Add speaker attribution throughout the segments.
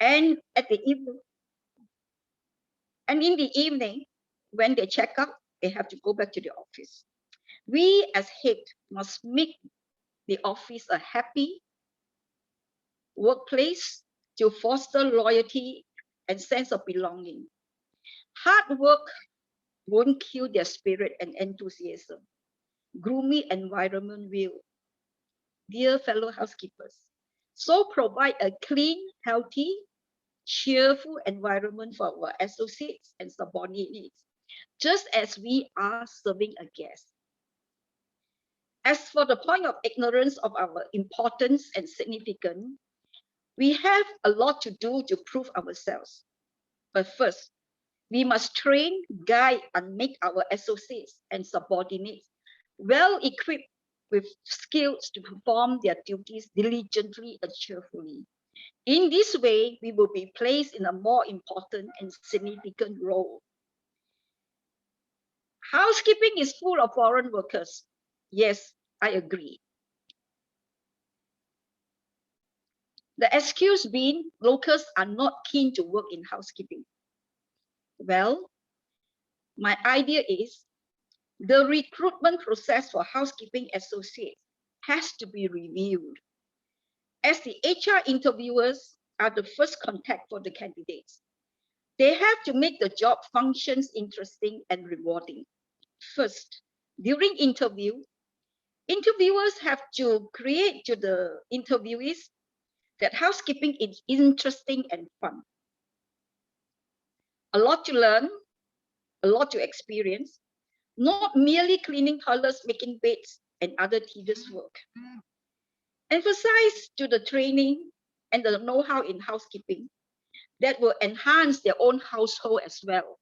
Speaker 1: And in the evening, when they check out, they have to go back to the office. We as head must make the office a happy workplace to foster loyalty and sense of belonging. Hard work won't kill their spirit and enthusiasm. Gloomy environment will, dear fellow housekeepers. So provide a clean, healthy, cheerful environment for our associates and subordinates, just as we are serving a guest. As for the point of ignorance of our importance and significance, we have a lot to do to prove ourselves. But first, we must train, guide, and make our associates and subordinates well equipped with skills to perform their duties diligently and cheerfully. In this way, we will be placed in a more important and significant role. Housekeeping is full of foreign workers. Yes, I agree. The excuse being locals are not keen to work in housekeeping. Well, my idea is the recruitment process for housekeeping associates has to be reviewed, as the HR interviewers are the first contact for the candidates. They have to make the job functions interesting and rewarding. First, during interview, interviewers have to create to the interviewees that housekeeping is interesting and fun. A lot to learn, a lot to experience, not merely cleaning toilets, making beds, and other tedious work. Emphasize to the training and the know-how in housekeeping that will enhance their own household as well.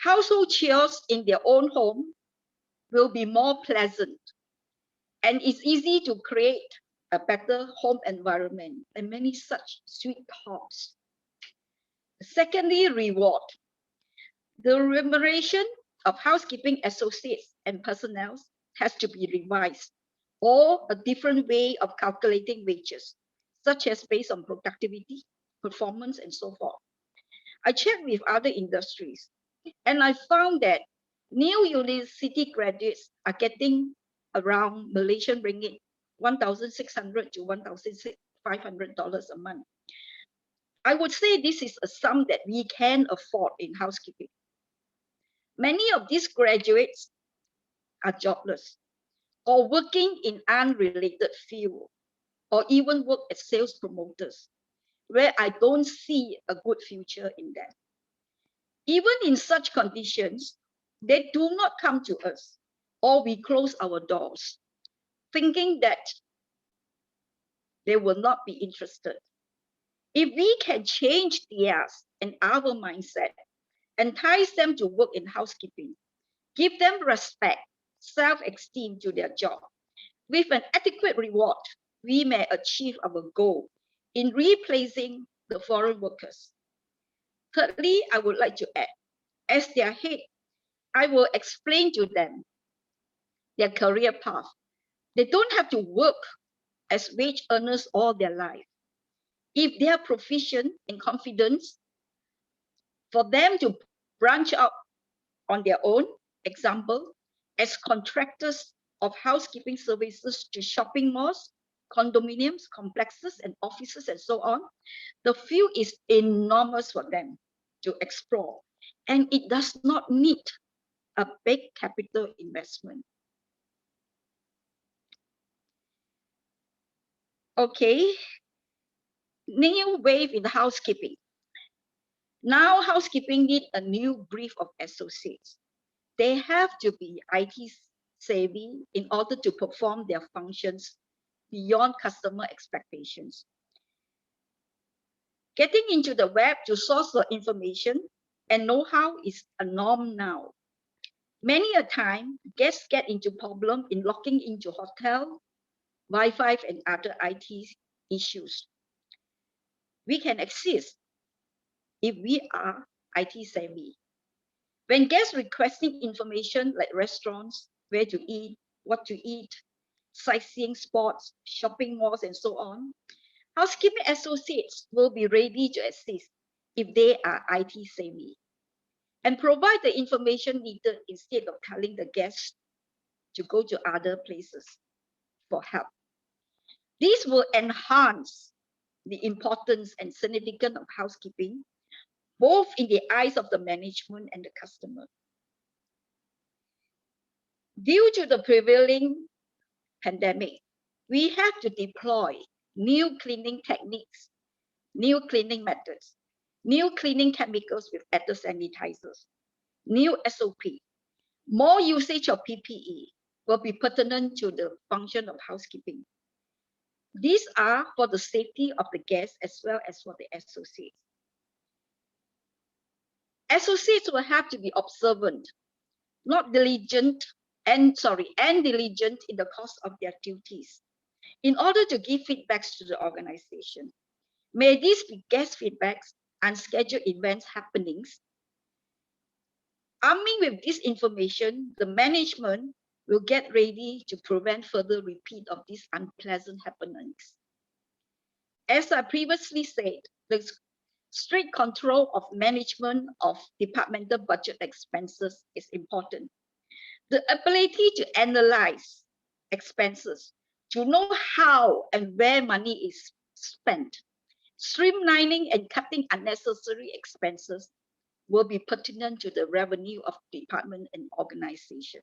Speaker 1: Household chores in their own home will be more pleasant, and it's easy to create a better home environment and many such sweet thoughts. Secondly, reward. The remuneration of housekeeping associates and personnel has to be revised, or a different way of calculating wages, such as based on productivity, performance, and so forth. I checked with other industries, and I found that new university graduates are getting around Malaysian ringgit, 1,600 to $1,500 a month. I would say this is a sum that we can afford in housekeeping. Many of these graduates are jobless or working in unrelated field or even work as sales promoters, where I don't see a good future in them. Even in such conditions, they do not come to us, or we close our doors, thinking that they will not be interested. If we can change theirs and our mindset, entice them to work in housekeeping, give them respect, self-esteem to their job, with an adequate reward, we may achieve our goal in replacing the foreign workers. Thirdly, I would like to add, as their head, I will explain to them their career path. They don't have to work as wage earners all their life. If they are proficient and confident, for them to branch out on their own, example, as contractors of housekeeping services to shopping malls, condominiums, complexes, and offices, and so on, the field is enormous for them to explore, and it does not need a big capital investment. Okay, new wave in housekeeping. Now housekeeping need a new breed of associates. They have to be IT savvy in order to perform their functions beyond customer expectations. Getting into the web to source the information and know-how is a norm now. Many a time, guests get into problem in logging into hotel, Wi-Fi, and other IT issues. We can assist if we are IT savvy. When guests requesting information like restaurants, where to eat, what to eat, sightseeing spots, shopping malls, and so on, Housekeeping associates will be ready to assist if they are IT savvy and provide the information needed instead of telling the guests to go to other places for help. This will enhance the importance and significance of housekeeping, both in the eyes of the management and the customer. Due to the prevailing pandemic, we have to deploy new cleaning techniques, new cleaning methods, new cleaning chemicals with better sanitizers, new SOP. More usage of PPE will be pertinent to the function of housekeeping. These are for the safety of the guests as well as for the associates. Associates will have to be observant, not diligent, and diligent in the course of their duties in order to give feedbacks to the organization. May these be guest feedbacks, unscheduled events happenings. Arming with this information, the management will get ready to prevent further repeat of these unpleasant happenings. As I previously said, the strict control of management of departmental budget expenses is important. The ability to analyze expenses, to know how and where money is spent, streamlining and cutting unnecessary expenses will be pertinent to the revenue of department and organization.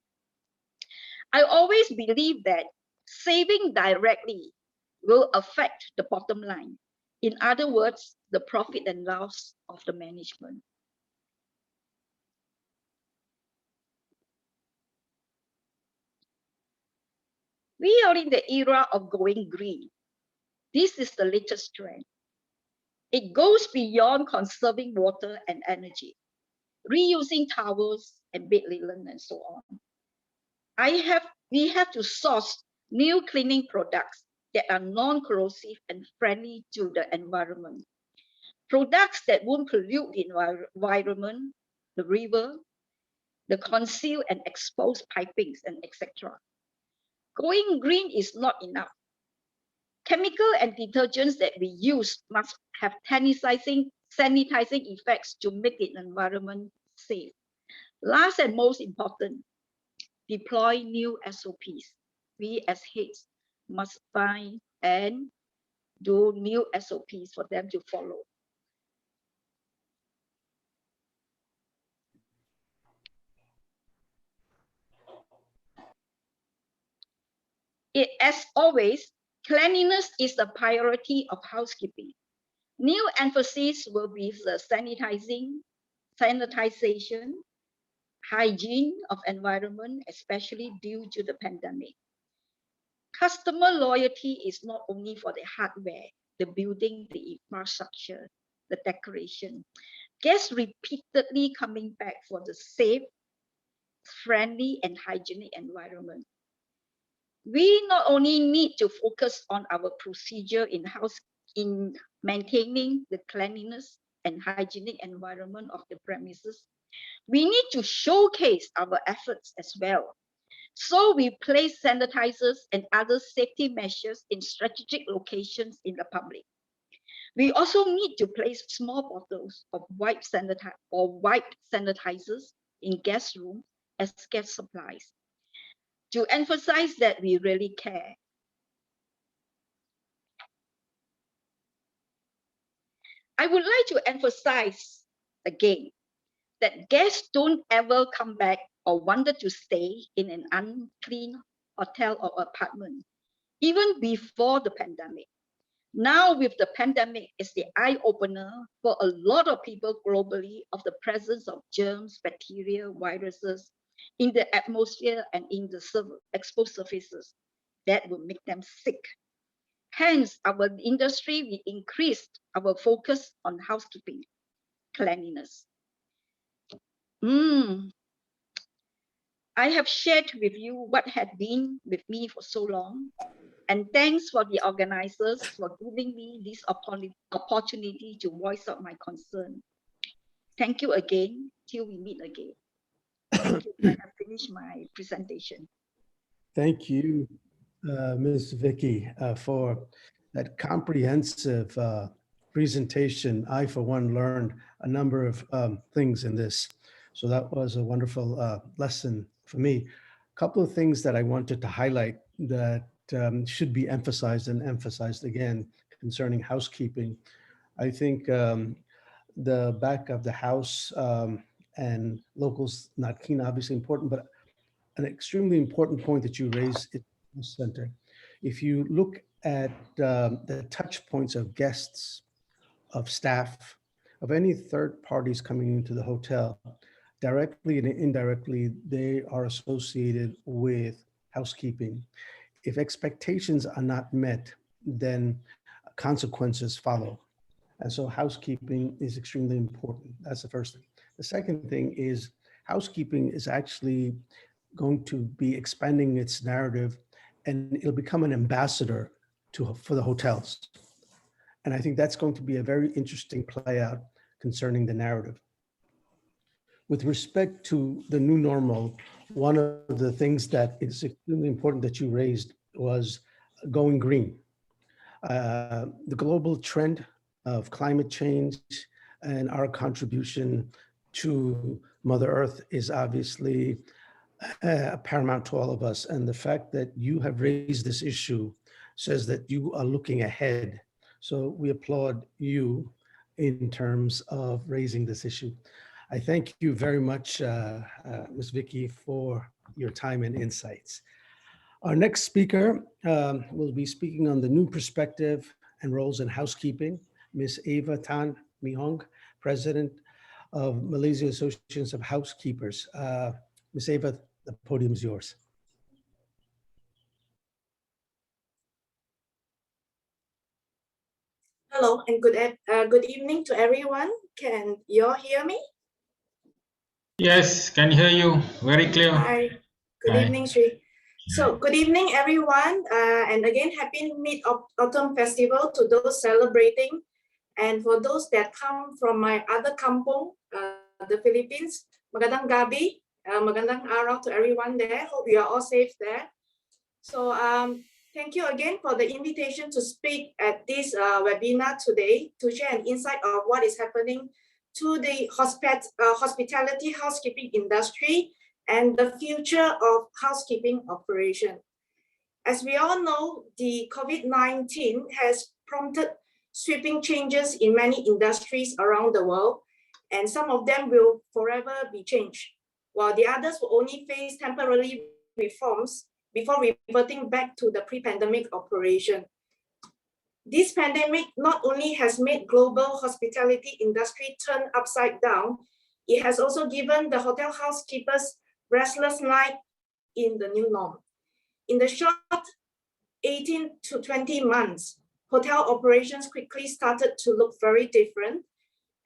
Speaker 1: I always believe that saving directly will affect the bottom line. In other words, the profit and loss of the management. We are in the era of going green. This is the latest trend. It goes beyond conserving water and energy, reusing towels and bed linen and so on. We have to source new cleaning products that are non-corrosive and friendly to the environment. Products that won't pollute the environment, the river, the concealed and exposed pipings, and etc. Going green is not enough. Chemical and detergents that we use must have sanitizing effects to make the environment safe. Last and most important, deploy new SOPs. We as heads must find and do new SOPs for them to follow. As always, cleanliness is the priority of housekeeping. New emphasis will be the sanitization, hygiene of environment, especially due to the pandemic. Customer loyalty is not only for the hardware, the building, the infrastructure, the decoration. Guests repeatedly coming back for the safe, friendly, and hygienic environment. We not only need to focus on our procedure in maintaining the cleanliness and hygienic environment of the premises, we need to showcase our efforts as well. So we place sanitizers and other safety measures in strategic locations in the public. We also need to place small bottles of wiped sanitizers in guest rooms as guest supplies to emphasize that we really care. I would like to emphasize again that guests don't ever come back or wanted to stay in an unclean hotel or apartment, even before the pandemic. Now with the pandemic, it's the eye-opener for a lot of people globally of the presence of germs, bacteria, viruses in the atmosphere and in the exposed surfaces that will make them sick. Hence, our industry, we increased our focus on housekeeping, cleanliness. I have shared with you what had been with me for so long. And thanks for the organizers for giving me this opportunity to voice out my concern. Thank you again, till we meet again. Thank you. I have finished my presentation.
Speaker 2: Thank you, Ms. Vicky, for that comprehensive presentation. I, for one, learned a number of things in this. So that was a wonderful lesson for me. A couple of things that I wanted to highlight that should be emphasized and emphasized again concerning housekeeping. I think the back of the house and locals not keen, obviously important, but an extremely important point that you raised in the center. If you look at the touch points of guests, of staff, of any third parties coming into the hotel, directly and indirectly, they are associated with housekeeping. If expectations are not met, then consequences follow. And so housekeeping is extremely important. That's the first thing. The second thing is housekeeping is actually going to be expanding its narrative, and it'll become an ambassador for the hotels. And I think that's going to be a very interesting play out concerning the narrative. With respect to the new normal, one of the things that is extremely important that you raised was going green. The global trend of climate change and our contribution to Mother Earth is obviously paramount to all of us. And the fact that you have raised this issue says that you are looking ahead. So we applaud you in terms of raising this issue. I thank you very much, Ms. Vicky, for your time and insights. Our next speaker will be speaking on the new perspective and roles in housekeeping, Ms. Eva Tan Mihong, President of Malaysia Association of Housekeepers. Ms. Eva, the podium is yours.
Speaker 3: Hello and good evening to everyone. Can you all hear me?
Speaker 4: Yes, can hear you very clear.
Speaker 3: Hi, good evening, Sri. So good evening, everyone. And again, happy Mid-Autumn Festival to those celebrating. And for those that come from my other kampung, the Philippines, magandang gabi, magandang araw to everyone there. Hope you are all safe there. So thank you again for the invitation to speak at this webinar today to share an insight of what is happening to the hospitality housekeeping industry and the future of housekeeping operation. As we all know, the COVID-19 has prompted sweeping changes in many industries around the world, and some of them will forever be changed, while the others will only face temporary reforms before reverting back to the pre-pandemic operation. This pandemic not only has made global hospitality industry turn upside down, it has also given the hotel housekeepers restless night in the new norm. In the short 18 to 20 months, hotel operations quickly started to look very different.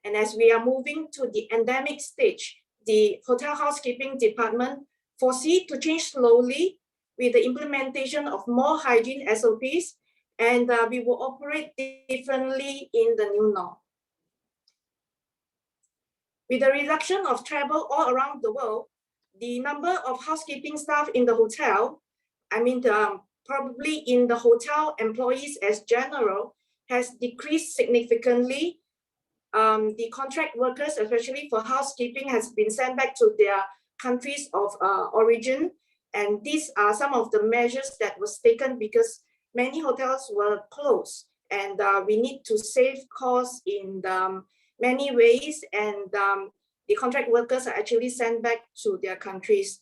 Speaker 3: And as we are moving to the endemic stage, the hotel housekeeping department foresee to change slowly with the implementation of more hygiene SOPs, and we will operate differently in the new norm. With the reduction of travel all around the world, the number of housekeeping staff in the hotel, probably in the hotel employees as general, has decreased significantly. The contract workers, especially for housekeeping, has been sent back to their countries of origin. And these are some of the measures that was taken because many hotels were closed, and we need to save costs in many ways, and the contract workers are actually sent back to their countries.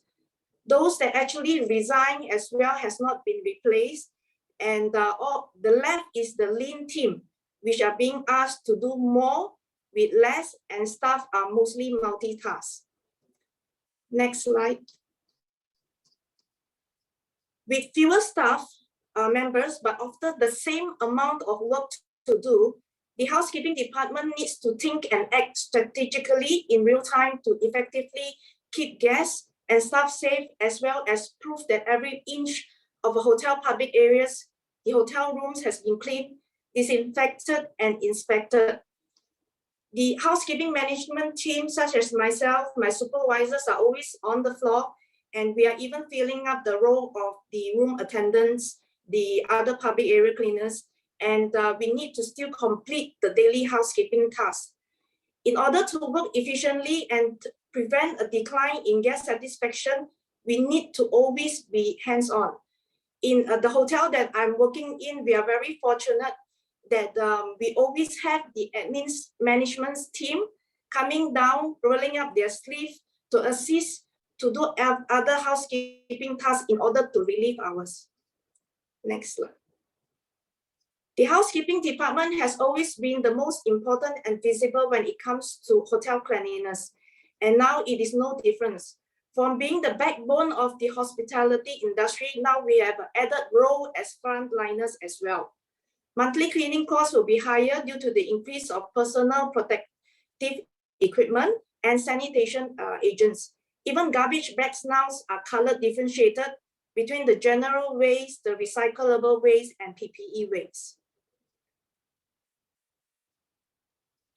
Speaker 3: Those that actually resign as well has not been replaced, and all the left is the lean team, which are being asked to do more with less, and staff are mostly multitask. Next slide. With fewer staff members, but after the same amount of work to do, the housekeeping department needs to think and act strategically in real time to effectively keep guests and staff safe, as well as prove that every inch of a hotel public areas, the hotel rooms has been cleaned, disinfected, and inspected. The housekeeping management team, such as myself, my supervisors, are always on the floor, and we are even filling up the role of the room attendants, the other public area cleaners, and we need to still complete the daily housekeeping tasks. In order to work efficiently and prevent a decline in guest satisfaction, we need to always be hands-on. In the hotel that I'm working in, we are very fortunate that we always have the admin management team coming down, rolling up their sleeves to assist to do other housekeeping tasks in order to relieve ours. Next slide. The housekeeping department has always been the most important and visible when it comes to hotel cleanliness. And now it is no difference. From being the backbone of the hospitality industry, now we have an added role as frontliners as well. Monthly cleaning costs will be higher due to the increase of personal protective equipment and sanitation agents. Even garbage bags now are color differentiated between the general waste, the recyclable waste, and PPE waste.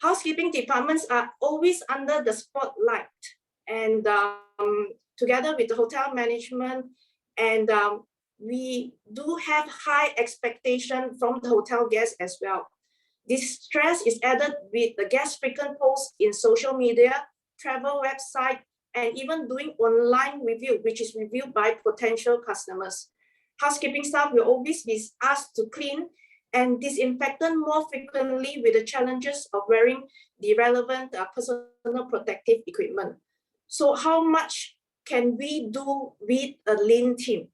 Speaker 3: Housekeeping departments are always under the spotlight, and together with the hotel management, and we do have high expectation from the hotel guests as well. This stress is added with the guest frequent posts in social media, travel website, and even doing online review, which is reviewed by potential customers. Housekeeping staff will always be asked to clean and disinfectant more frequently with the challenges of wearing the relevant personal protective equipment. So how much can we do with a lean team?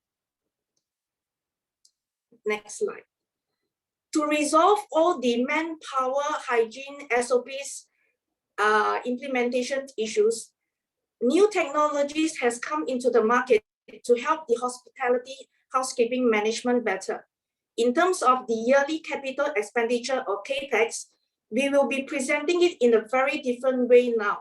Speaker 3: Next slide. To resolve all the manpower, hygiene, SOPs, implementation issues, new technologies has come into the market to help the hospitality housekeeping management better. In terms of the yearly capital expenditure or CAPEX, we will be presenting it in a very different way now.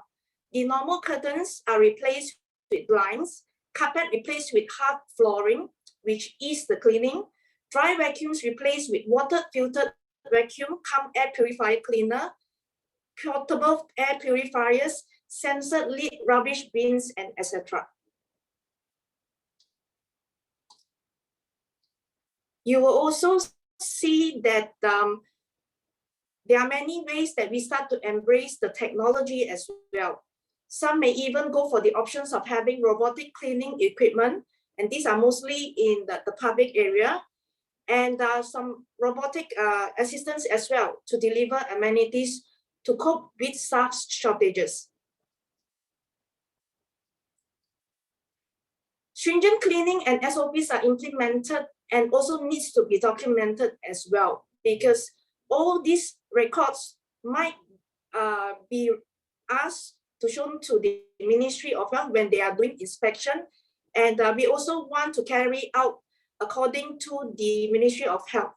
Speaker 3: The normal curtains are replaced with blinds, carpet replaced with hard flooring, which is the cleaning, dry vacuums replaced with water-filtered vacuum, cum air purifier cleaner, portable air purifiers, censored lid rubbish bins, and etc. You will also see that there are many ways that we start to embrace the technology as well. Some may even go for the options of having robotic cleaning equipment, and these are mostly in the public area, and some robotic assistance as well to deliver amenities to cope with staff shortages. Stringent cleaning and SOPs are implemented and also needs to be documented as well, because all these records might be asked to shown to the Ministry of Health when they are doing inspection. And we also want to carry out according to the Ministry of Health.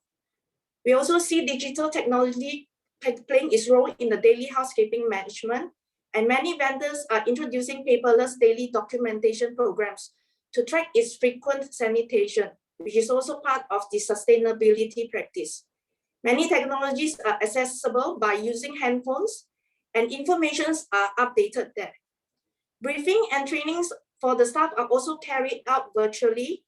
Speaker 3: We also see digital technology playing its role in the daily housekeeping management, and many vendors are introducing paperless daily documentation programs to track its frequent sanitation, which is also part of the sustainability practice. Many technologies are accessible by using handphones, and informations are updated there. Briefing and trainings for the staff are also carried out virtually,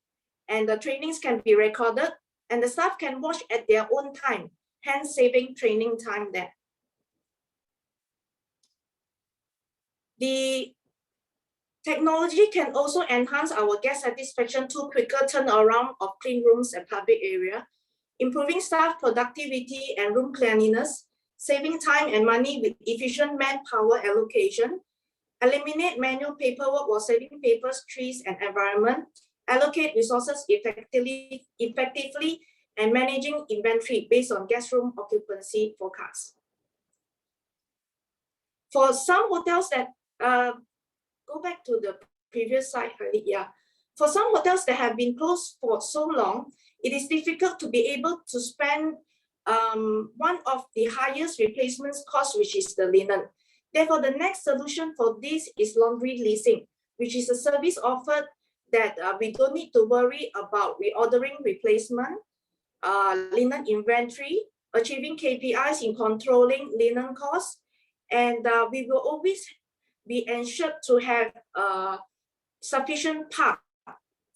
Speaker 3: and the trainings can be recorded, and the staff can watch at their own time, hence saving training time there. The technology can also enhance our guest satisfaction through quicker turnaround of clean rooms and public area, improving staff productivity and room cleanliness, saving time and money with efficient manpower allocation, eliminate manual paperwork while saving papers, trees, and environment, allocate resources effectively, and managing inventory based on guest room occupancy forecast. For some hotels that, go back to the previous slide, yeah. For some hotels that have been closed for so long, it is difficult to be able to spend one of the highest replacement costs, which is the linen. Therefore, the next solution for this is laundry leasing, which is a service offered that we don't need to worry about reordering replacement, linen inventory, achieving KPIs in controlling linen costs, and we will always be ensured to have sufficient park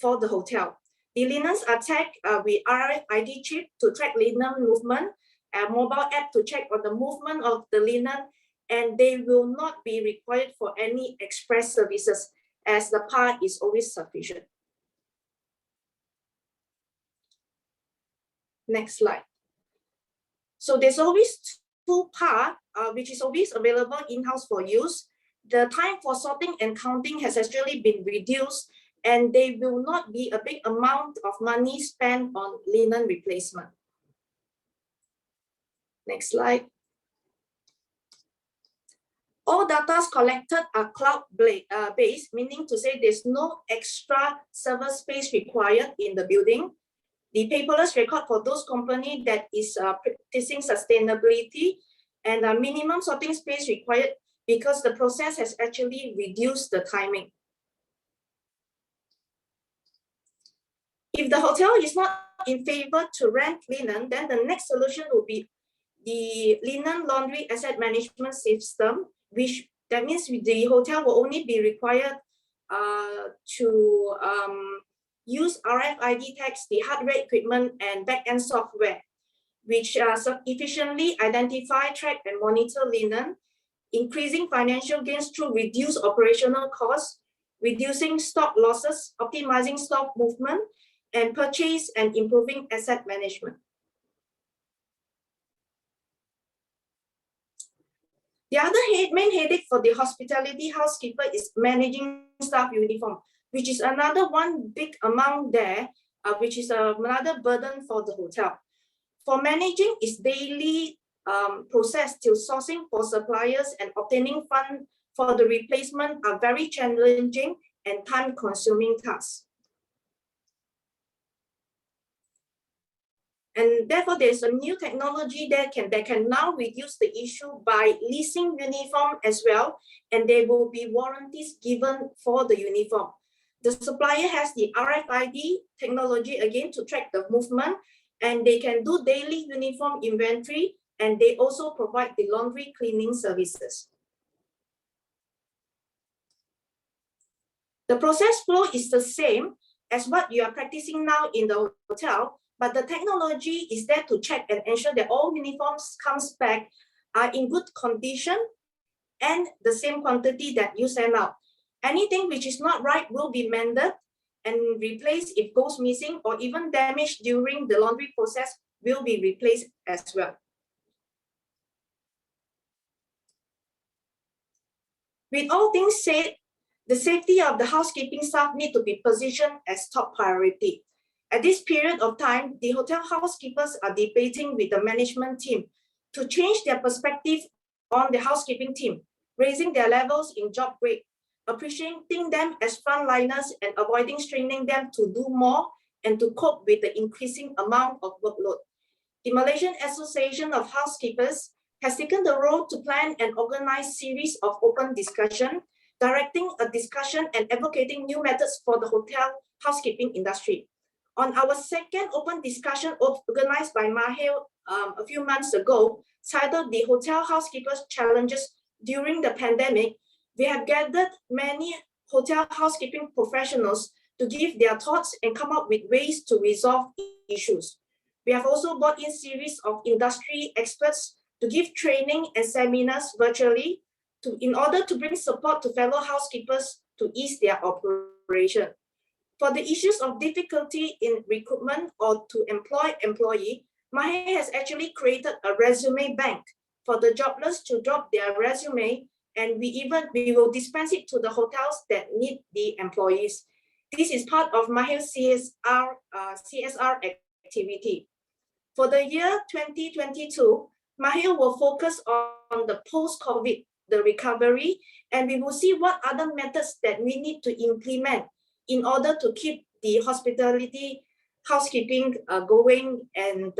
Speaker 3: for the hotel. The linens are tagged with RFID chip to track linen movement, a mobile app to check on the movement of the linen, and they will not be required for any express services as the part is always sufficient. Next slide. So there's always two parts, which is always available in-house for use. The time for sorting and counting has actually been reduced, and there will not be a big amount of money spent on linen replacement. Next slide. All data collected are cloud-based, meaning to say there's no extra server space required in the building. The paperless record for those companies that is practicing sustainability, and a minimum sorting space required because the process has actually reduced the timing. If the hotel is not in favor to rent linen, then the next solution will be the linen laundry asset management system, which that means the hotel will only be required to use RFID tags, the hardware equipment, and back-end software, which efficiently identify, track, and monitor linen, increasing financial gains through reduced operational costs, reducing stock losses, optimizing stock movement, and purchase and improving asset management. The other main headache for the hospitality housekeeper is managing staff uniform, which is another one big amount there, which is another burden for the hotel. For managing its daily process till sourcing for suppliers and obtaining funds for the replacement are very challenging and time-consuming tasks. And therefore, there's a new technology that can now reduce the issue by leasing uniform as well, and there will be warranties given for the uniform. The supplier has the RFID technology again to track the movement, and they can do daily uniform inventory, and they also provide the laundry cleaning services. The process flow is the same as what you are practicing now in the hotel, but the technology is there to check and ensure that all uniforms comes back are in good condition and the same quantity that you send out. Anything which is not right will be mended and replaced if goes missing, or even damaged during the laundry process will be replaced as well. With all things said, the safety of the housekeeping staff need to be positioned as top priority. At this period of time, the hotel housekeepers are debating with the management team to change their perspective on the housekeeping team, raising their levels in job grade, appreciating them as frontliners and avoiding straining them to do more and to cope with the increasing amount of workload. The Malaysian Association of Housekeepers has taken the role to plan and organize series of open discussion, directing a discussion and advocating new methods for the hotel housekeeping industry. On our second open discussion organized by MAHIR a few months ago, titled The Hotel Housekeepers Challenges During the Pandemic, we have gathered many hotel housekeeping professionals to give their thoughts and come up with ways to resolve issues. We have also brought in series of industry experts to give training and seminars virtually in order to bring support to fellow housekeepers to ease their operation. For the issues of difficulty in recruitment or to employ employee, MAHIR has actually created a resume bank for the jobless to drop their resume, and we will dispense it to the hotels that need the employees. This is part of MAHIR CSR activity. For the year 2022, MAHIR will focus on the post-COVID, the recovery, and we will see what other methods that we need to implement in order to keep the hospitality housekeeping going and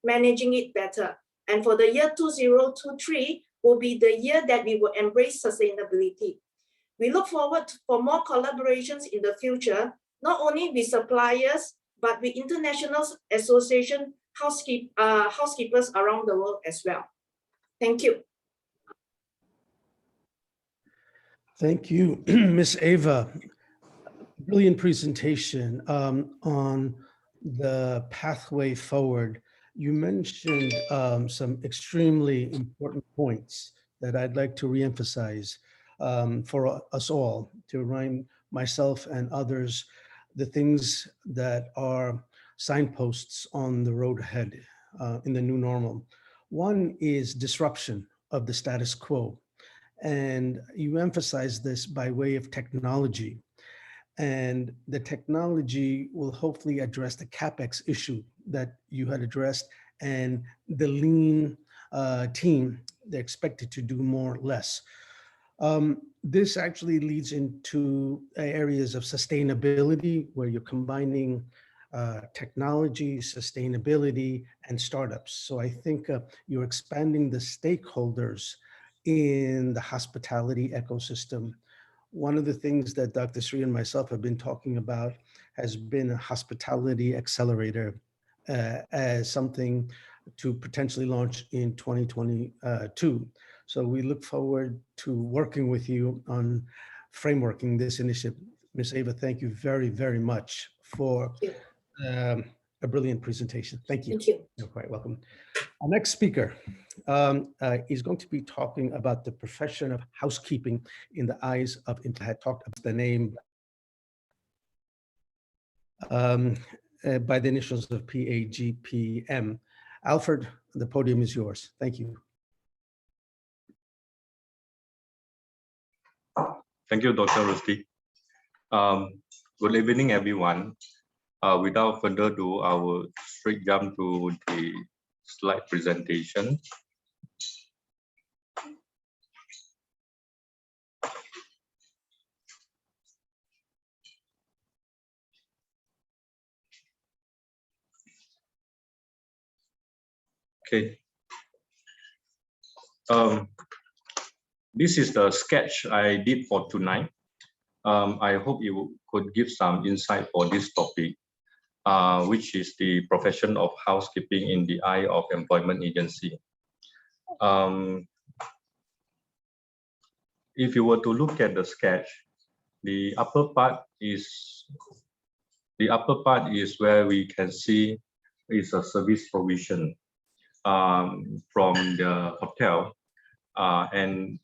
Speaker 3: managing it better. And for the year 2023 will be the year that we will embrace sustainability. We look forward for more collaborations in the future, not only with suppliers, but with international association housekeepers around the world as well. Thank you.
Speaker 2: Thank you, Ms. Ava. brilliant presentation on the pathway forward. You mentioned some extremely important points that I'd like to reemphasize for us all, to remind myself and others the things that are signposts on the road ahead in the new normal. One is disruption of the status quo. And you emphasize this by way of technology. And the technology will hopefully address the CapEx issue that you had addressed, and the lean team, they're expected to do more or less. This actually leads into areas of sustainability where you're combining technology, sustainability, and startups. So I think you're expanding the stakeholders in the hospitality ecosystem. One of the things that Dr. Sri and myself have been talking about has been a hospitality accelerator as something to potentially launch in 2022. So we look forward to working with you on frameworking this initiative. Ms. Ava, thank you very, very much for a brilliant presentation. Thank you.
Speaker 3: Thank you.
Speaker 2: You're quite welcome. Our next speaker is going to be talking about the profession of housekeeping in the eyes of, I had talked about the name by the initials of PAGPM. Alfred, the podium is yours. Thank you.
Speaker 5: Thank you, Dr. Rusty. Good evening, everyone. Without further ado, I will straight jump to the slide presentation. Okay. This is the sketch I did for tonight. I hope you could give some insight for this topic, which is the profession of housekeeping in the eye of employment agency. If you were to look at the sketch, the upper part is where we can see is a service provision from the hotel, and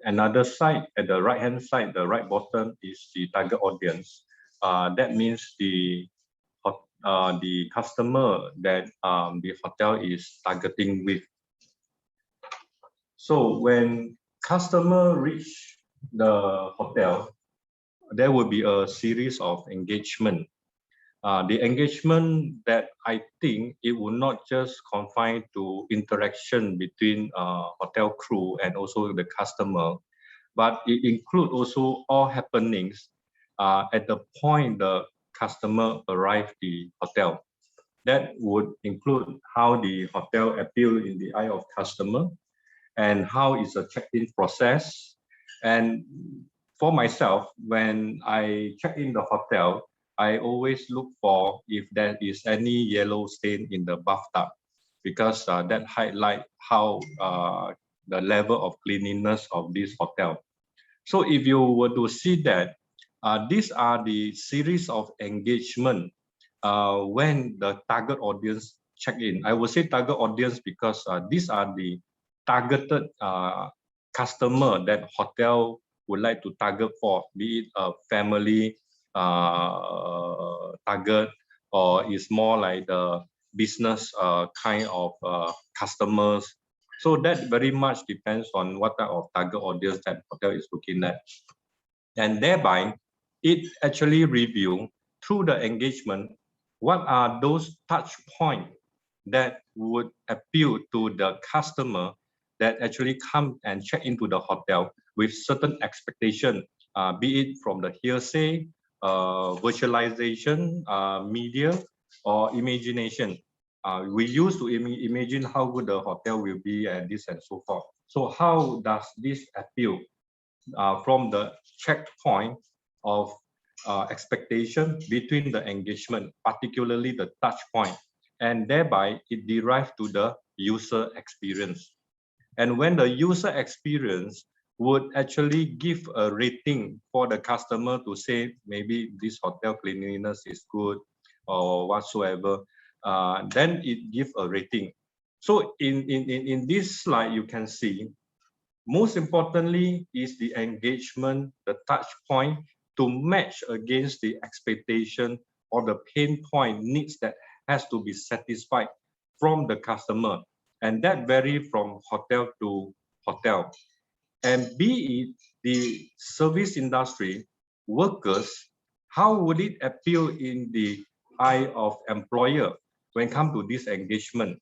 Speaker 5: another side at the right hand side, the right bottom, is the target audience. That means the customer that the hotel is targeting with. So when customer reach the hotel, there will be a series of engagement. The engagement that I think it will not just confine to interaction between hotel crew and also the customer, but it include also all happenings at the point the customer arrive the hotel. That would include how the hotel appeal in the eye of customer and how is the check-in process. And for myself, when I check in the hotel, I always look for if there is any yellow stain in the bathtub, because that highlight how the level of cleanliness of this hotel. So if you were to see that, these are the series of engagement when the target audience check in. I would say target audience because these are the targeted customer that hotel would like to target for, be it a family target, or is more like the business kind of customers. So that very much depends on what type of target audience that hotel is looking at. And thereby, it actually review through the engagement, what are those touch points that would appeal to the customer that actually come and check into the hotel with certain expectation, be it from the hearsay, virtualization, media, or imagination. We used to imagine how good the hotel will be and this and so forth. So how does this appeal from the checkpoint of expectation between the engagement, particularly the touch point, and thereby it derives to the user experience. And when the user experience would actually give a rating for the customer to say maybe this hotel cleanliness is good or whatsoever, then it gives a rating. So in this slide, you can see, most importantly is the engagement, the touch point to match against the expectation or the pain point needs that has to be satisfied from the customer. And that varies from hotel to hotel. And be it the service industry, workers, how would it appeal in the eye of employer when it comes to this engagement?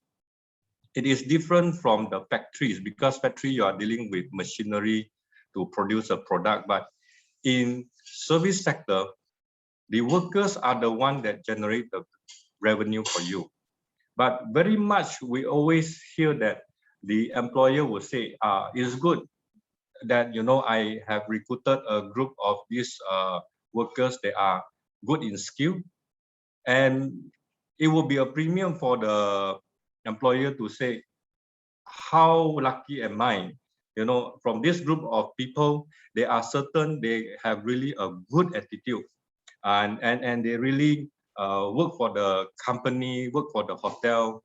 Speaker 5: It is different from the factories, because factory you are dealing with machinery to produce a product, but in service sector, the workers are the one that generate the revenue for you. But very much we always hear that the employer will say, it's good that, you know, I have recruited a group of these workers that are good in skill, and it will be a premium for the employer to say, how lucky am I? You know, from this group of people, they are certain they have really a good attitude, and they really work for the company, work for the hotel,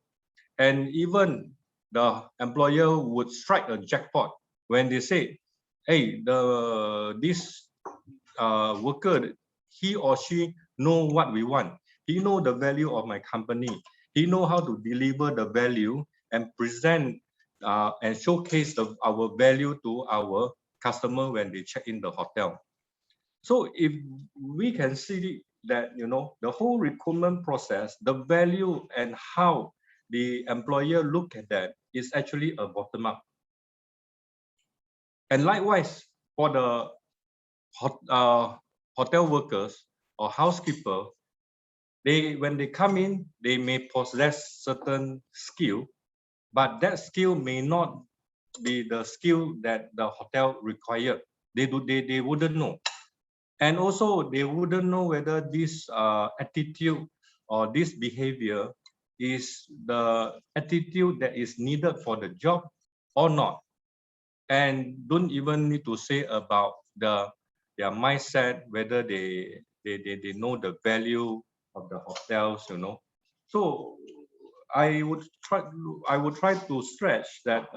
Speaker 5: and even the employer would strike a jackpot when they say, hey, this worker, he or she know what we want. He know the value of my company. He know how to deliver the value and present and showcase our value to our customer when they check in the hotel. So if we can see that, you know, the whole recruitment process, the value and how the employer look at that is actually a bottom up. And likewise, for the hotel workers or housekeeper, when they come in, they may possess certain skill, but that skill may not be the skill that the hotel required. They wouldn't know. And also they wouldn't know whether this attitude or this behavior is the attitude that is needed for the job or not. And don't even need to say about their mindset, whether they know the value of the hotels, you know. So I would try to stretch that,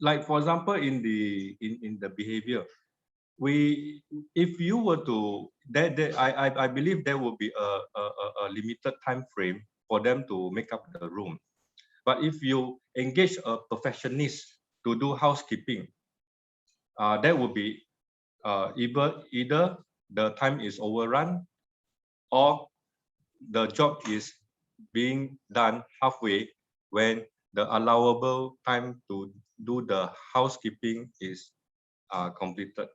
Speaker 5: like for example, in the behavior, if you were to I believe there will be a limited time frame for them to make up the room. But if you engage a perfectionist to do housekeeping, that would be either the time is overrun or the job is being done halfway when the allowable time to do the housekeeping is completed.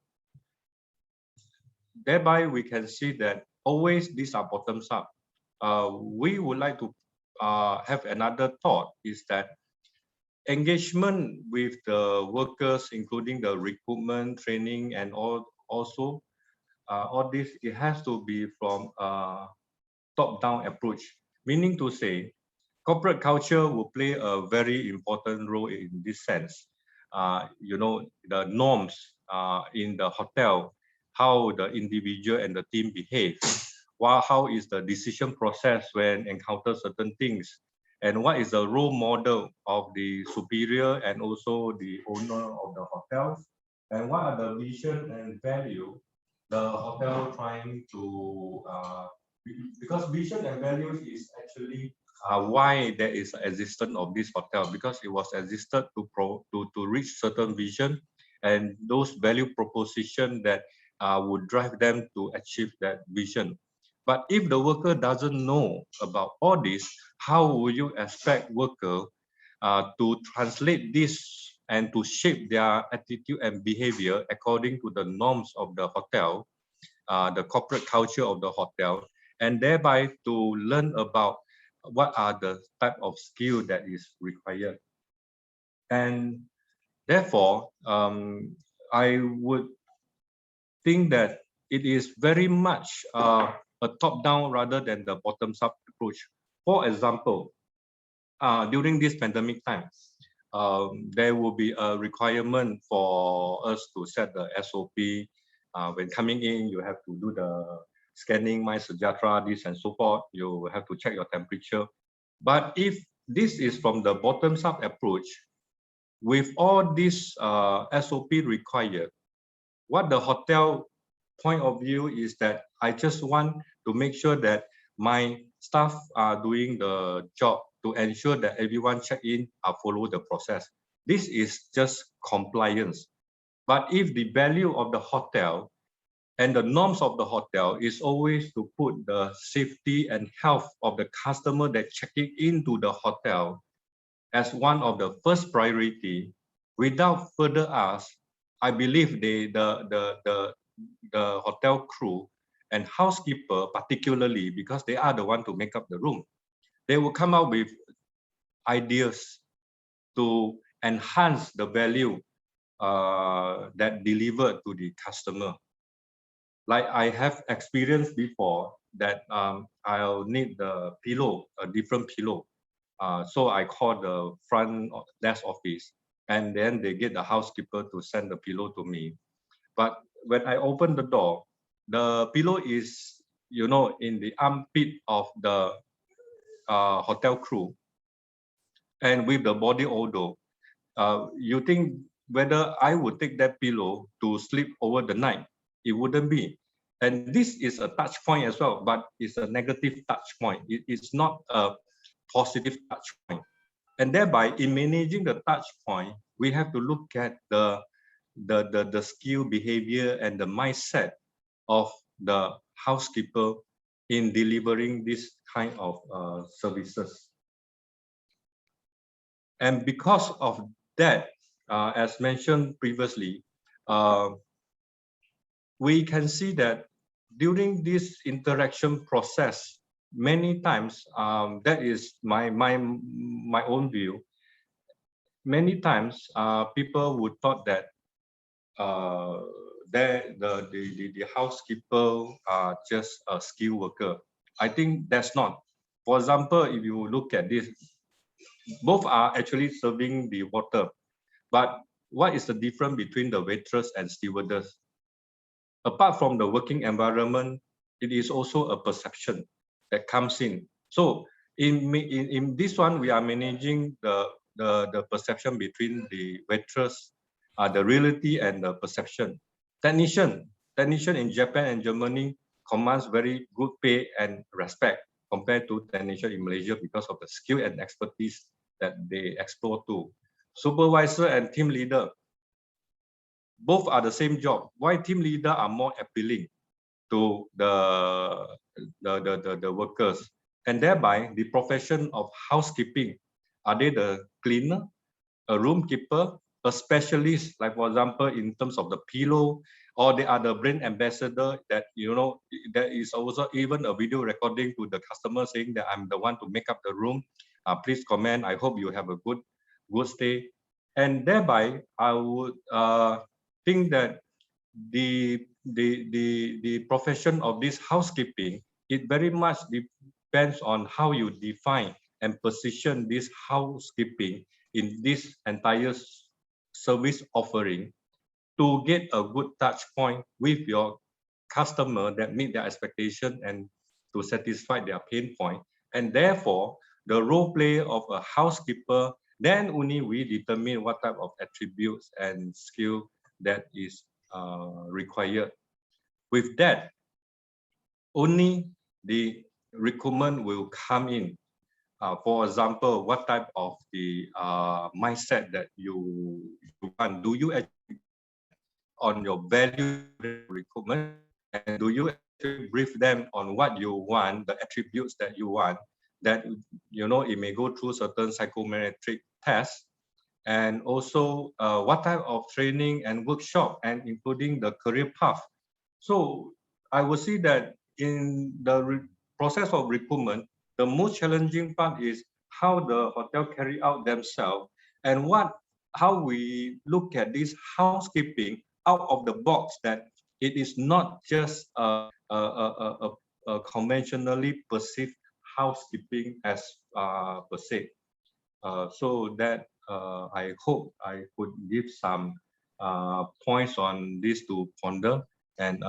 Speaker 5: Thereby, we can see that always these are bottoms up. We would like to have another thought, is that engagement with the workers, including the recruitment, training, and also all this, it has to be from a top-down approach. Meaning to say, corporate culture will play a very important role in this sense. You know, the norms in the hotel, how the individual and the team behave, how is the decision process when encounter certain things, and what is the role model of the superior and also the owner of the hotels, and what are the vision and value the hotel trying to, because vision and values is actually why there is existence of this hotel, because it was existed to reach certain vision and those value proposition that would drive them to achieve that vision. But if the worker doesn't know about all this, how will you expect worker to translate this and to shape their attitude and behavior according to the norms of the hotel, the corporate culture of the hotel, and thereby to learn about what are the type of skill that is required. And therefore, I would think that it is very much a top-down rather than the bottoms-up approach. For example, during this pandemic time, there will be a requirement for us to set the SOP. When coming in, you have to do the scanning, MySejahtera, this and so forth. You have to check your temperature. But if this is from the bottoms-up approach, with all this SOP required, what the hotel point of view is that I just want to make sure that my staff are doing the job to ensure that everyone check in follow the process. This is just compliance. But if the value of the hotel and the norms of the hotel is always to put the safety and health of the customer that checking into the hotel as one of the first priority, without further ask, I believe the hotel crew and housekeeper, particularly because they are the one to make up the room, they will come out with ideas to enhance the value that delivered to the customer. Like I have experienced before that I'll need the pillow, a different pillow. So I call the front desk office, and then they get the housekeeper to send the pillow to me. But when I open the door, the pillow is, you know, in the armpit of the hotel crew, and with the body odor. You think whether I would take that pillow to sleep over the night? It wouldn't be. And this is a touch point as well, but it's a negative touch point. It's not a positive touch point. And thereby, in managing the touch point, we have to look at the skill, behavior, and the mindset of the housekeeper in delivering this kind of services. And because of that, as mentioned previously, we can see that during this interaction process, many times, that is my own view, many times people would thought that the housekeeper are just a skilled worker. I think that's not. For example, if you look at this, both are actually serving the water. But what is the difference between the waitress and stewardess? Apart from the working environment, it is also a perception that comes in. So in this one, we are managing the perception between the waitress, the reality and the perception. Technician in Japan and Germany commands very good pay and respect compared to technician in Malaysia because of the skill and expertise that they explore too. Supervisor and team leader, both are the same job. Why team leader are more appealing to the workers? And thereby, the profession of housekeeping, are they the cleaner, a room keeper, a specialist, like for example, in terms of the pillow, or they are the brand ambassador that, you know, there is also even a video recording to the customer saying that I'm the one to make up the room. Please comment. I hope you have a good stay. And thereby, I would think that the profession of this housekeeping, it very much depends on how you define and position this housekeeping in this entire service offering to get a good touch point with your customer that meet their expectation and to satisfy their pain point. And therefore, the role play of a housekeeper, then only we determine what type of attributes and skill that is required. With that, only the recruitment will come in. For example, what type of the mindset that you want? Do you actually on your value recruitment, and do you actually brief them on what you want, the attributes that you want? That, you know, it may go through certain psychometric tests, and also what type of training and workshop, and including the career path. So I would see that in the process of recruitment, the most challenging part is how the hotel carry out themselves, and how we look at this housekeeping out of the box, that it is not just a conventionally perceived housekeeping as per se. So that I hope I could give some points on this to ponder. And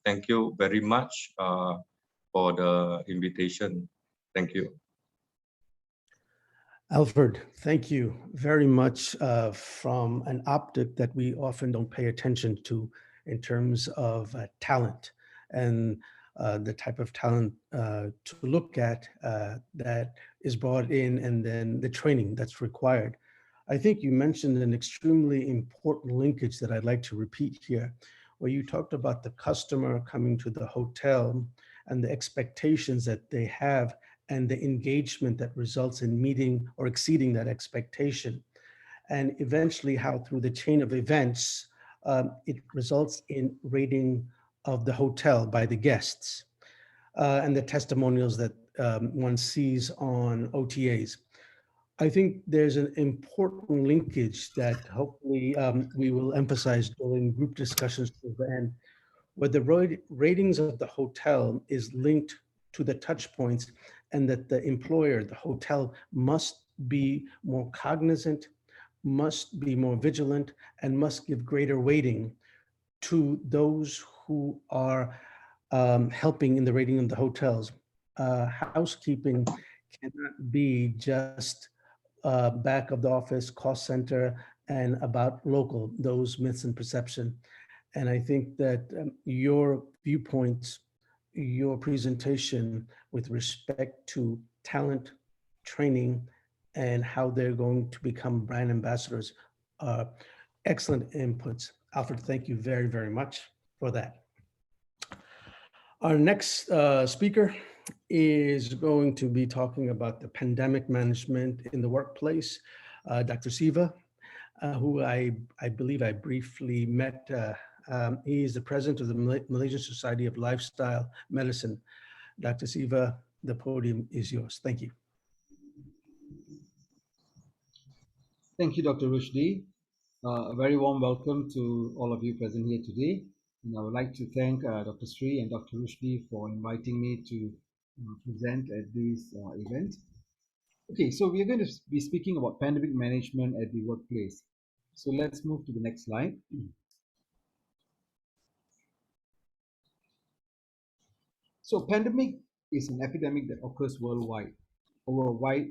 Speaker 5: thank you very much for the invitation. Thank you.
Speaker 2: Alfred, thank you very much from an optic that we often don't pay attention to in terms of talent and the type of talent to look at that is brought in and then the training that's required. I think you mentioned an extremely important linkage that I'd like to repeat here, where you talked about the customer coming to the hotel and the expectations that they have and the engagement that results in meeting or exceeding that expectation. And eventually how through the chain of events, it results in rating of the hotel by the guests and the testimonials that one sees on OTAs. I think there's an important linkage that hopefully we will emphasize during group discussions to the end, where the ratings of the hotel is linked to the touch points, and that the employer, the hotel, must be more cognizant, must be more vigilant, and must give greater weighting to those who are helping in the rating of the hotels. Housekeeping cannot be just back of the office, cost center, and about local, those myths and perception. And I think that your viewpoints, your presentation with respect to talent, training, and how they're going to become brand ambassadors are excellent inputs. Alfred, thank you very, very much for that. Our next speaker is going to be talking about the pandemic management in the workplace. Dr. Siva, who I believe I briefly met. He is the president of the Malaysian Society of Lifestyle Medicine. Dr. Siva, the podium is yours. Thank you.
Speaker 6: Thank you, Dr. Rushdie. A very warm welcome to all of you present here today. And I would like to thank Dr. Sri and Dr. Rushdie for inviting me to present at this event. Okay, so we are going to be speaking about pandemic management at the workplace. So let's move to the next slide. So pandemic is an epidemic that occurs worldwide over a wide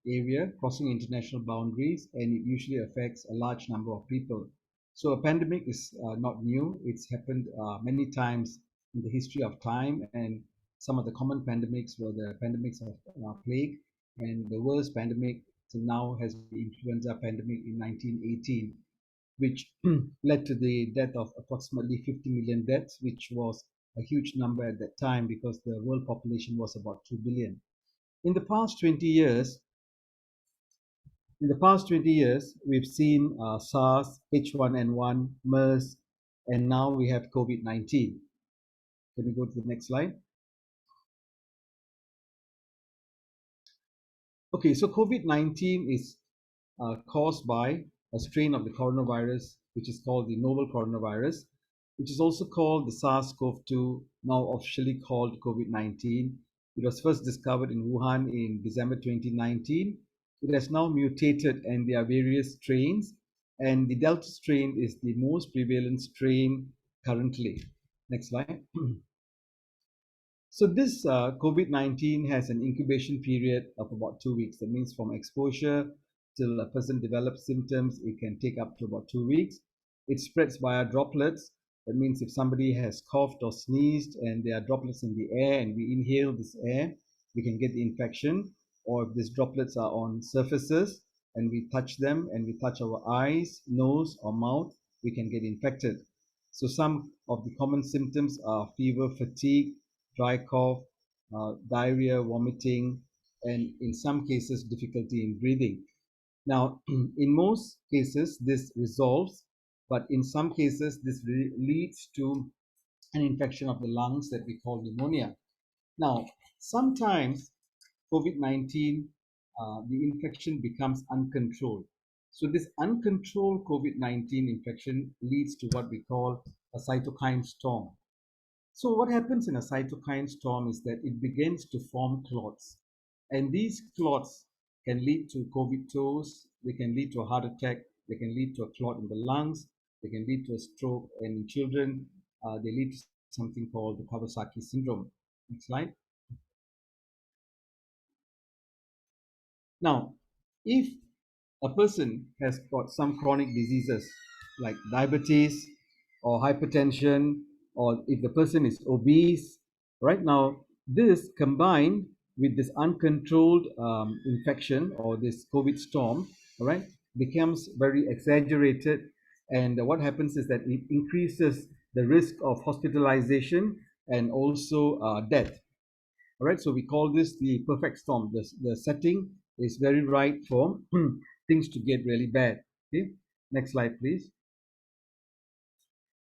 Speaker 6: area, crossing international boundaries, and it usually affects a large number of people. So a pandemic is not new. It's happened many times in the history of time, and some of the common pandemics were the pandemics of plague, and the worst pandemic till now has been the influenza pandemic in 1918, which led to the death of approximately 50 million deaths, which was a huge number at that time because the world population was about 2 billion. In the past 20 years, we've seen SARS, H1N1, MERS, and now we have COVID-19. Can we go to the next slide? Okay, so COVID-19 is caused by a strain of the coronavirus, which is called the novel coronavirus, which is also called the SARS-CoV-2, now officially called COVID-19. It was first discovered in Wuhan in December 2019. It has now mutated, and there are various strains, and the Delta strain is the most prevalent strain currently. Next slide. So this COVID-19 has an incubation period of about 2 weeks. That means from exposure till a person develops symptoms, it can take up to about 2 weeks. It spreads via droplets. That means if somebody has coughed or sneezed and there are droplets in the air and we inhale this air, we can get the infection. Or if these droplets are on surfaces and we touch them and we touch our eyes, nose or mouth, we can get infected. So some of the common symptoms are fever, fatigue, dry cough, diarrhea, vomiting, and in some cases, difficulty in breathing. Now, in most cases, this resolves, but in some cases, this leads to an infection of the lungs that we call pneumonia. Now, sometimes COVID-19, the infection becomes uncontrolled. So this uncontrolled COVID-19 infection leads to what we call a cytokine storm. So what happens in a cytokine storm is that it begins to form clots. And these clots can lead to comatose, they can lead to a heart attack, they can lead to a clot in the lungs, they can lead to a stroke, and in children, they lead to something called the Kawasaki syndrome. Next slide. Now, if a person has got some chronic diseases like diabetes or hypertension, or if the person is obese, right now, this combined with this uncontrolled infection or this COVID storm, all right, becomes very exaggerated. And what happens is that it increases the risk of hospitalization and also death. All right, so we call this the perfect storm. The setting is very right for things to get really bad. Okay, next slide, please.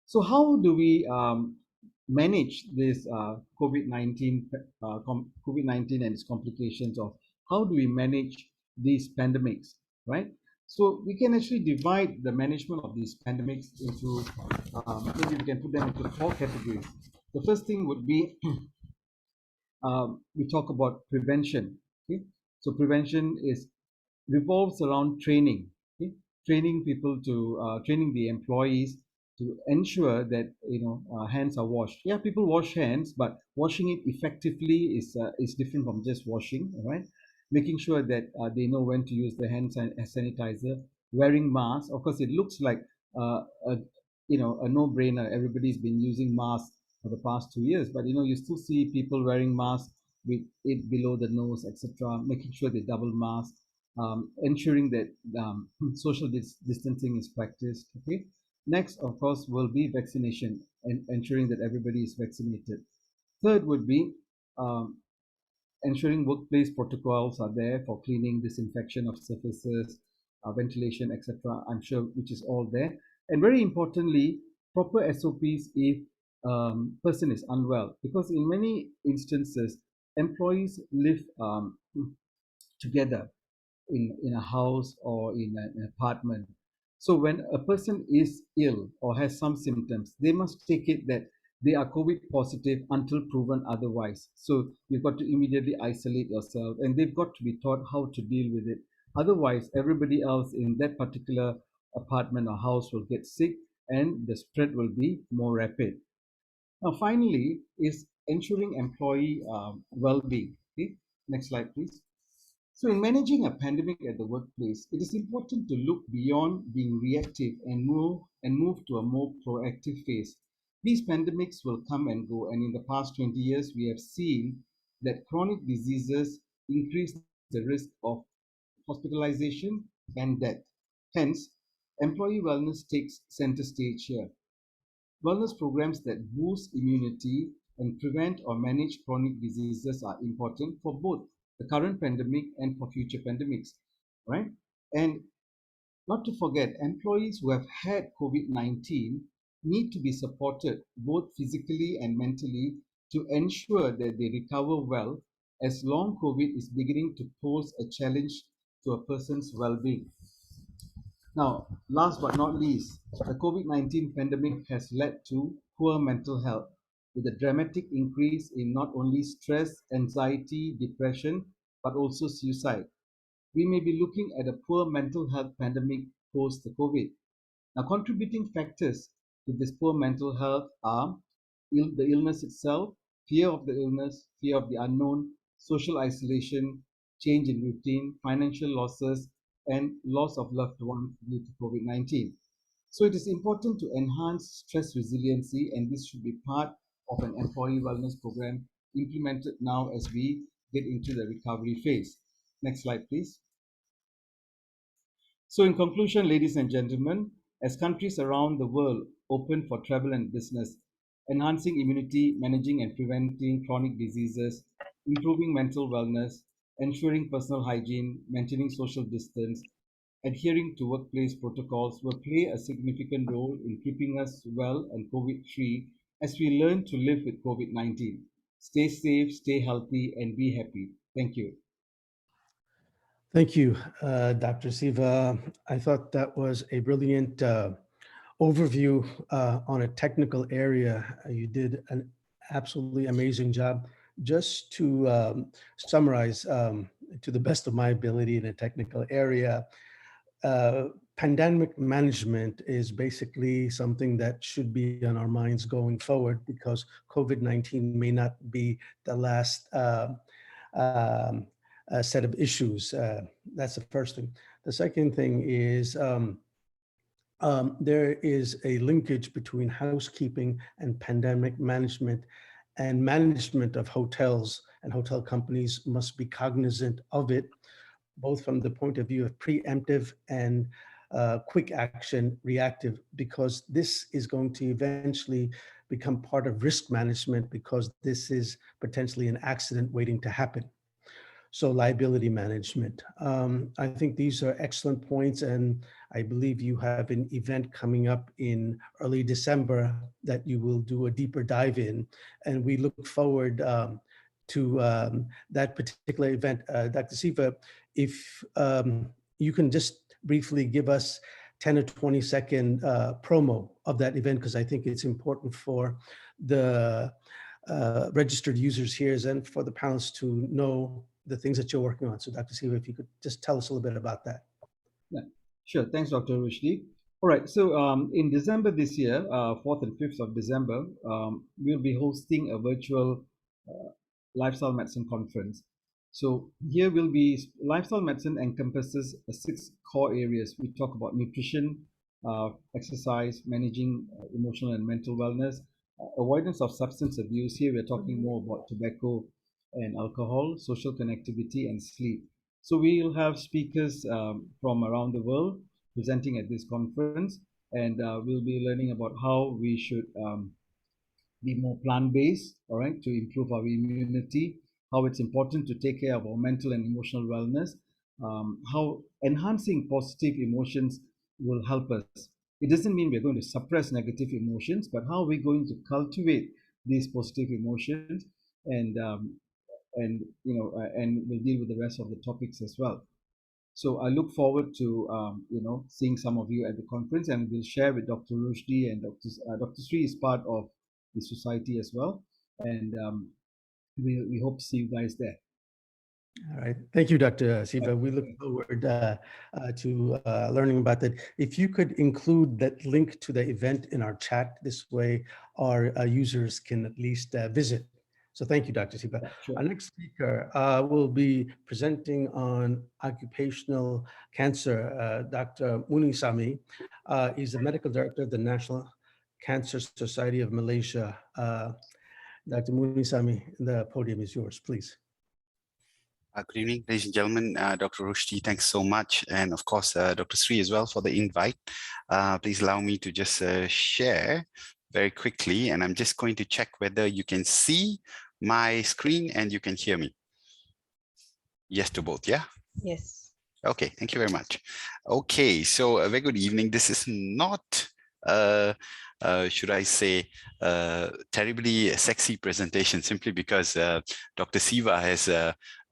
Speaker 6: So how do we manage this COVID-19 COVID-19 and its complications, of how do we manage these pandemics, right? So we can actually divide the management of these pandemics into, maybe we can put them into 4 categories. The first thing would be we talk about prevention. Okay, so prevention revolves around training. Okay? Training people to training the employees to ensure that hands are washed. Yeah, people wash hands, but washing it effectively is different from just washing. All right, making sure that they know when to use the hand sanitizer, wearing masks. Of course, it looks like a no-brainer. Everybody's been using masks for the past 2 years, but you still see people wearing masks with it below the nose, etc. Making sure they double mask, ensuring that social distancing is practiced. Okay. Next, of course, will be vaccination and ensuring that everybody is vaccinated. Third would be ensuring workplace protocols are there for cleaning, disinfection of surfaces, ventilation, etc. I'm sure which is all there. And very importantly, proper SOPs if person is unwell, because in many instances, employees live together in a house or in an apartment. So when a person is ill or has some symptoms, they must take it that they are COVID positive until proven otherwise. So you've got to immediately isolate yourself, and they've got to be taught how to deal with it. Otherwise, everybody else in that particular apartment or house will get sick, and the spread will be more rapid. Now, finally, is ensuring employee well-being. Okay, next slide, please. So in managing a pandemic at the workplace, it is important to look beyond being reactive and move to a more proactive phase. These pandemics will come and go, and in the past 20 years, we have seen that chronic diseases increase the risk of hospitalization and death. Hence, employee wellness takes center stage here. Wellness programs that boost immunity and prevent or manage chronic diseases are important for both the current pandemic and for future pandemics, right? And not to forget, employees who have had COVID-19 need to be supported both physically and mentally to ensure that they recover well, as long COVID is beginning to pose a challenge to a person's well-being. Now, last but not least, the COVID-19 pandemic has led to poor mental health, with a dramatic increase in not only stress, anxiety, depression, but also suicide. We may be looking at a poor mental health pandemic post the COVID. Now, contributing factors to this poor mental health are the illness itself, fear of the illness, fear of the unknown, social isolation, change in routine, financial losses, and loss of loved ones due to COVID-19. So it is important to enhance stress resiliency, and this should be part of an employee wellness program implemented now as we get into the recovery phase. Next slide, please. So in conclusion, ladies and gentlemen, as countries around the world open for travel and business, enhancing immunity, managing and preventing chronic diseases, improving mental wellness, ensuring personal hygiene, maintaining social distance, adhering to workplace protocols will play a significant role in keeping us well and COVID-free as we learn to live with COVID-19. Stay safe, stay healthy, and be happy. Thank you.
Speaker 2: Thank you, Dr. Siva. I thought that was a brilliant overview on a technical area. You did an absolutely amazing job. Just to summarize, to the best of my ability in a technical area, pandemic management is basically something that should be on our minds going forward, because COVID-19 may not be the last set of issues. That's the first thing. The second thing is there is a linkage between housekeeping and pandemic management, and management of hotels and hotel companies must be cognizant of it, both from the point of view of preemptive and quick action, reactive, because this is going to eventually become part of risk management, because this is potentially an accident waiting to happen. So liability management. I think these are excellent points, and I believe you have an event coming up in early December that you will do a deeper dive in, and we look forward to that particular event. Dr. Siva, if you can just briefly give us 10 or 20 second promo of that event, because I think it's important for the registered users here and for the panelists to know the things that you're working on. So Dr. Siva, if you could just tell us a little bit about that.
Speaker 6: Yeah, sure. Thanks, Dr. Rushdie. All right, so in December this year, 4th and 5th of December, we'll be hosting a virtual lifestyle medicine conference. So here will be, lifestyle medicine encompasses 6 core areas. We talk about nutrition, exercise, managing emotional and mental wellness, avoidance of substance abuse. Here we're talking more about tobacco and alcohol, social connectivity, and sleep. So we'll have speakers from around the world presenting at this conference, and we'll be learning about how we should be more plant-based, all right, to improve our immunity, how it's important to take care of our mental and emotional wellness, how enhancing positive emotions will help us. It doesn't mean we're going to suppress negative emotions, but how we're going to cultivate these positive emotions, and we'll deal with the rest of the topics as well. So I look forward to seeing some of you at the conference, and we'll share with Dr. Rushdie, and Dr. Sri is part of the society as well, and we hope to see you guys there.
Speaker 2: All right, thank you, Dr. Siva. We look forward to learning about that. If you could include that link to the event in our chat, this way our users can at least visit. So thank you, Dr. Siva.
Speaker 6: Sure.
Speaker 2: Our next speaker will be presenting on occupational cancer. Dr. Munisamy is the medical director of the National Cancer Society of Malaysia. Dr. Munisamy, the podium is yours, please.
Speaker 7: Good evening, ladies and gentlemen. Dr. Rushdie, thanks so much. And of course, Dr. Sri as well for the invite. Please allow me to just share very quickly, and I'm just going to check whether you can see my screen and you can hear me. Yes to both, yeah?
Speaker 8: Yes.
Speaker 7: Okay, thank you very much. Okay, so a very good evening. This is not, should I say, terribly sexy presentation, simply because Dr. Siva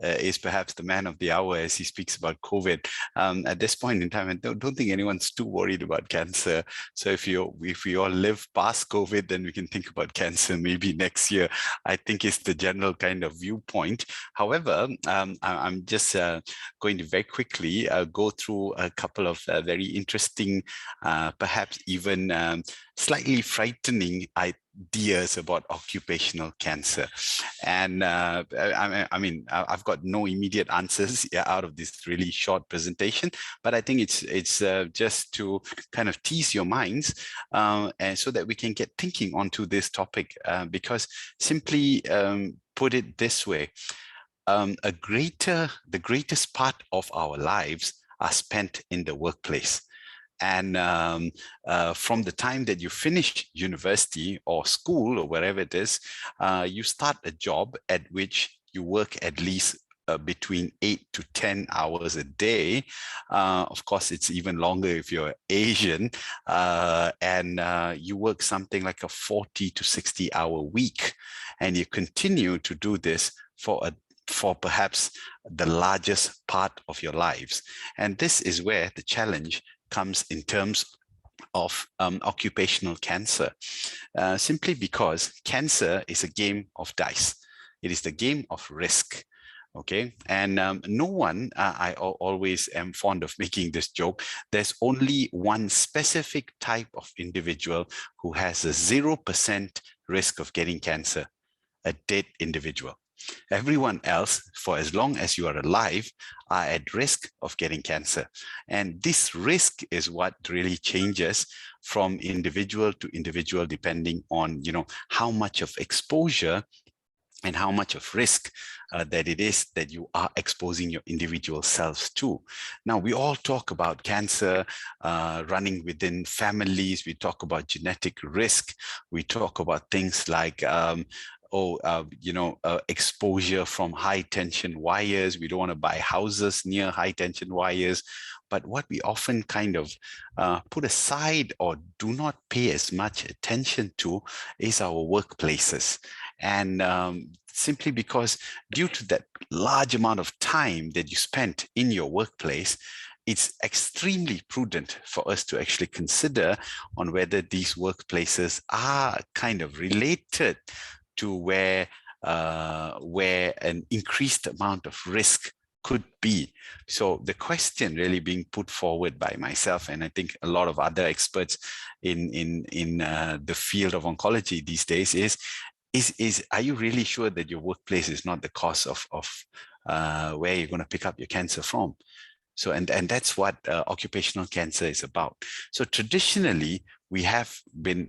Speaker 7: is perhaps the man of the hour as he speaks about COVID. At this point in time, I don't think anyone's too worried about cancer. So if we all live past COVID, then we can think about cancer maybe next year, I think is the general kind of viewpoint. However, I'm just going to very quickly go through a couple of very interesting, perhaps even slightly frightening ideas about occupational cancer. And I mean, I've got no immediate answers out of this really short presentation, but I think it's just to kind of tease your minds, and so that we can get thinking onto this topic, because simply put it this way, the greatest part of our lives are spent in the workplace. And from the time that you finish university or school or wherever it is, you start a job at which you work at least between 8 to 10 hours a day. Of course, it's even longer if you're Asian, and you work something like a 40 to 60 hour week, and you continue to do this for perhaps the largest part of your lives. And this is where the challenge comes in terms of occupational cancer, simply because cancer is a game of dice. It is the game of risk. Okay, and no one, I always am fond of making this joke, there's only one specific type of individual who has a 0% risk of getting cancer, a dead individual. Everyone else, for as long as you are alive, are at risk of getting cancer. And this risk is what really changes from individual to individual, depending on, how much of exposure and how much of risk that it is that you are exposing your individual selves to. Now, we all talk about cancer running within families. We talk about genetic risk. We talk about things like exposure from high tension wires. We don't want to buy houses near high tension wires. But what we often kind of put aside or do not pay as much attention to is our workplaces. And simply because due to that large amount of time that you spent in your workplace, it's extremely prudent for us to actually consider on whether these workplaces are kind of related to where an increased amount of risk could be. So the question really being put forward by myself, and I think a lot of other experts in the field of oncology these days is are you really sure that your workplace is not the cause of where you're going to pick up your cancer from? So, and that's what occupational cancer is about. So traditionally, we have been,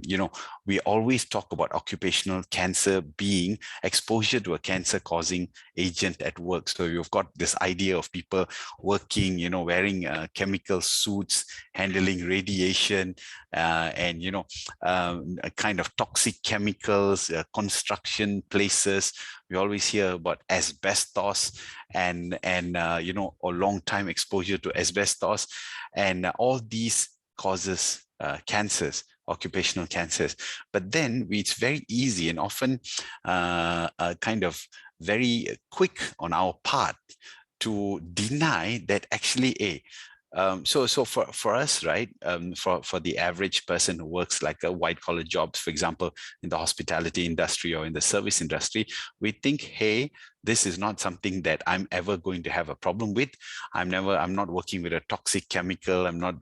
Speaker 7: we always talk about occupational cancer being exposure to a cancer-causing agent at work. So you've got this idea of people working, wearing chemical suits, handling radiation, and, a kind of toxic chemicals, construction places. We always hear about asbestos and a long time exposure to asbestos, and all these causes cancers, occupational cancers. But then it's very easy and often kind of very quick on our part to deny that actually so for us, right, for the average person who works like a white collar jobs, for example, in the hospitality industry or in the service industry, we think, hey, this is not something that I'm ever going to have a problem with. I'm not working with a toxic chemical. I'm not,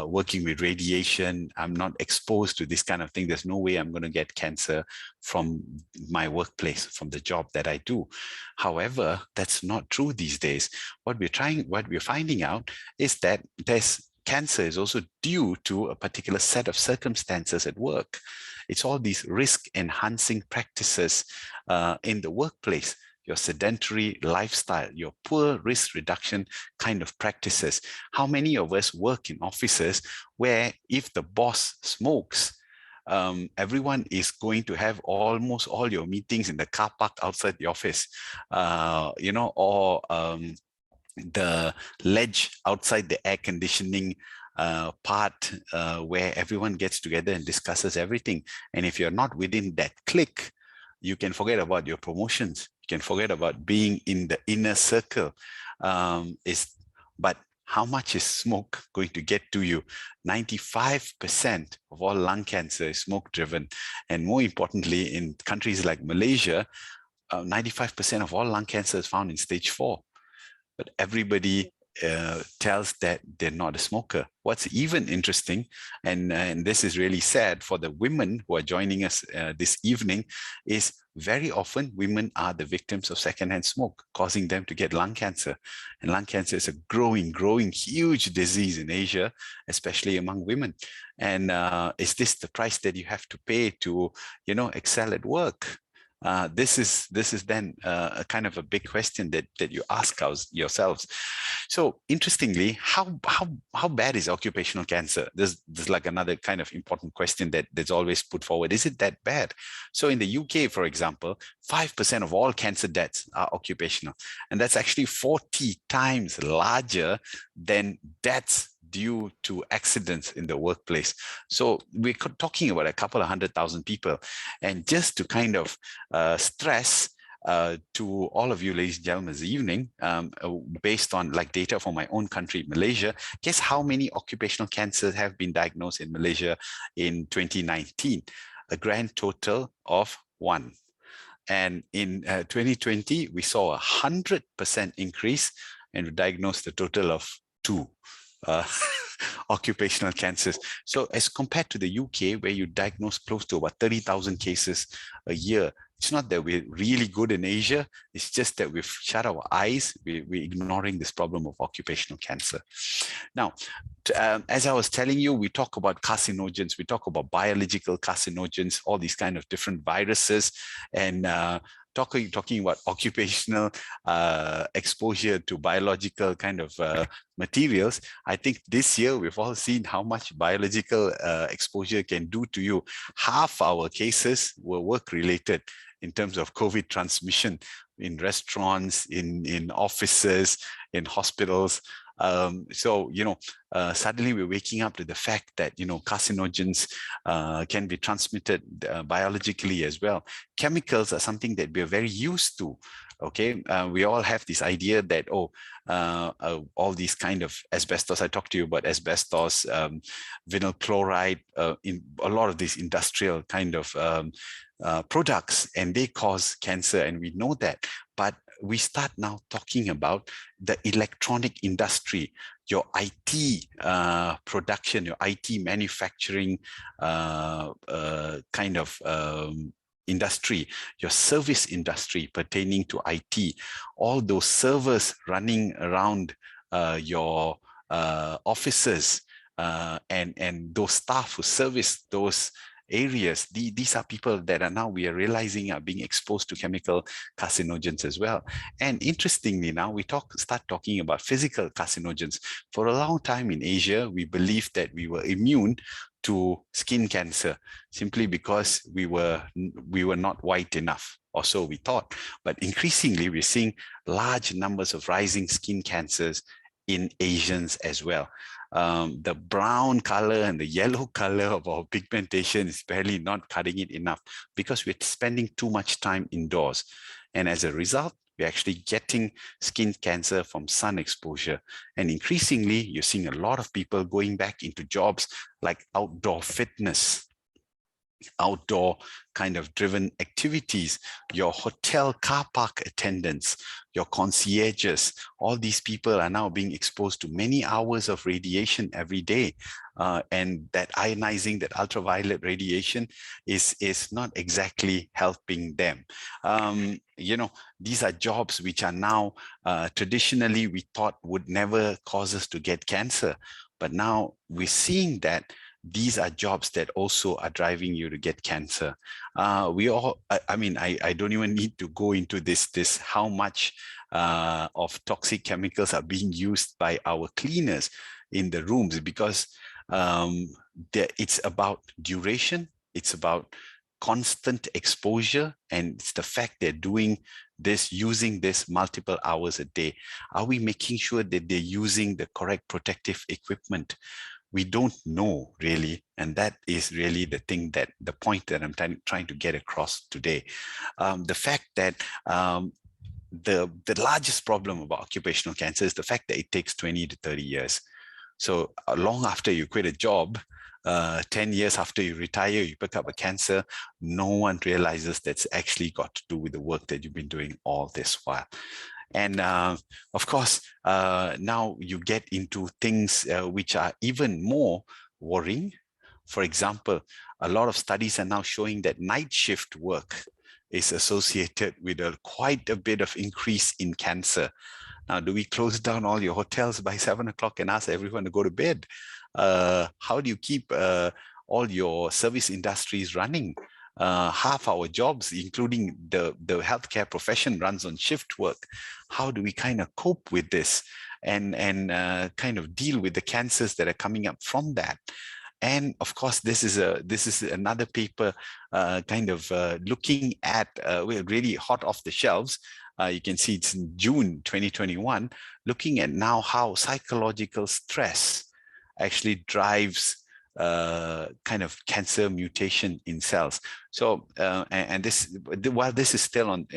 Speaker 7: working with radiation. I'm not exposed to this kind of thing. There's no way I'm going to get cancer from my workplace, from the job that I do. However, that's not true these days. What we're finding out is that cancer is also due to a particular set of circumstances at work. It's all these risk-enhancing practices in the workplace, your sedentary lifestyle, your poor risk reduction kind of practices. How many of us work in offices where if the boss smokes, everyone is going to have almost all your meetings in the car park outside the office, or the ledge outside the air conditioning part where everyone gets together and discusses everything. And if you're not within that clique, you can forget about your promotions. You can forget about being in the inner circle. But how much is smoke going to get to you? 95% of all lung cancer is smoke driven. And more importantly, in countries like Malaysia, 95% of all lung cancer is found in stage 4. But everybody tells that they're not a smoker. What's even interesting, and this is really sad for the women who are joining us this evening, is very often women are the victims of secondhand smoke, causing them to get lung cancer. And lung cancer is a growing, huge disease in Asia, especially among women. And is this the price that you have to pay to, excel at work? This is then a kind of a big question that you ask yourselves. So interestingly, how bad is occupational cancer? There's like another kind of important question that's always put forward. Is it that bad? So in the UK, for example, 5% of all cancer deaths are occupational, and that's actually 40 times larger than deaths due to accidents in the workplace. So we're talking about a couple of 100,000 people. And just to kind of stress to all of you, ladies and gentlemen, this evening, based on like data from my own country, Malaysia, guess how many occupational cancers have been diagnosed in Malaysia in 2019? A grand total of 1. And in 2020, we saw 100% increase, and we diagnosed a total of 2 occupational cancers. So as compared to the UK, where you diagnose close to about 30,000 cases a year, it's not that we're really good in Asia. It's just that we've shut our eyes. We're ignoring this problem of occupational cancer. Now, as I was telling you, we talk about carcinogens, we talk about biological carcinogens, all these kind of different viruses, and talking about occupational exposure to biological kind of materials. I think this year we've all seen how much biological exposure can do to you. Half our cases were work-related in terms of COVID transmission in restaurants, in offices, in hospitals. So, suddenly we're waking up to the fact that, carcinogens can be transmitted biologically as well. Chemicals are something that we're very used to. Okay, we all have this idea that, all these kind of asbestos, I talked to you about asbestos, vinyl chloride, in a lot of these industrial kind of products, and they cause cancer, and we know that. But we start now talking about the electronic industry, your IT production, your IT manufacturing kind of industry, your service industry pertaining to IT, all those servers running around your offices, and those staff who service those areas, these are people that are now, we are realizing, are being exposed to chemical carcinogens as well. And interestingly, now we start talking about physical carcinogens. For a long time in Asia, we believed that we were immune to skin cancer simply because we were not white enough, or so we thought. But increasingly, we're seeing large numbers of rising skin cancers in Asians as well. The brown color and the yellow color of our pigmentation is barely not cutting it enough because we're spending too much time indoors. And as a result, we're actually getting skin cancer from sun exposure. And increasingly, you're seeing a lot of people going back into jobs like outdoor fitness, outdoor kind of driven activities, your hotel car park attendants, your concierges, all these people are now being exposed to many hours of radiation every day. And that ionizing, that ultraviolet radiation is not exactly helping them. These are jobs which are now traditionally we thought would never cause us to get cancer. But now we're seeing that these are jobs that also are driving you to get cancer. I don't even need to go into this how much of toxic chemicals are being used by our cleaners in the rooms, because it's about duration, it's about constant exposure, and it's the fact they're doing this, using this multiple hours a day. Are we making sure that they're using the correct protective equipment? We don't know really, and that is really the point that I'm trying to get across today. The fact that the largest problem about occupational cancer is the fact that it takes 20 to 30 years. So long after you quit a job, 10 years after you retire, you pick up a cancer, no one realizes that's actually got to do with the work that you've been doing all this while. And of course, now you get into things which are even more worrying. For example, a lot of studies are now showing that night shift work is associated with quite a bit of increase in cancer. Now, do we close down all your hotels by 7 o'clock and ask everyone to go to bed? How do you keep all your service industries running? Half our jobs, including the healthcare profession, runs on shift work. How do we kind of cope with this and kind of deal with the cancers that are coming up from that? And of course, this is another paper looking at really hot off the shelves. You can see it's in June 2021, looking at now how psychological stress actually drives kind of cancer mutation in cells. So, and this, while this is still on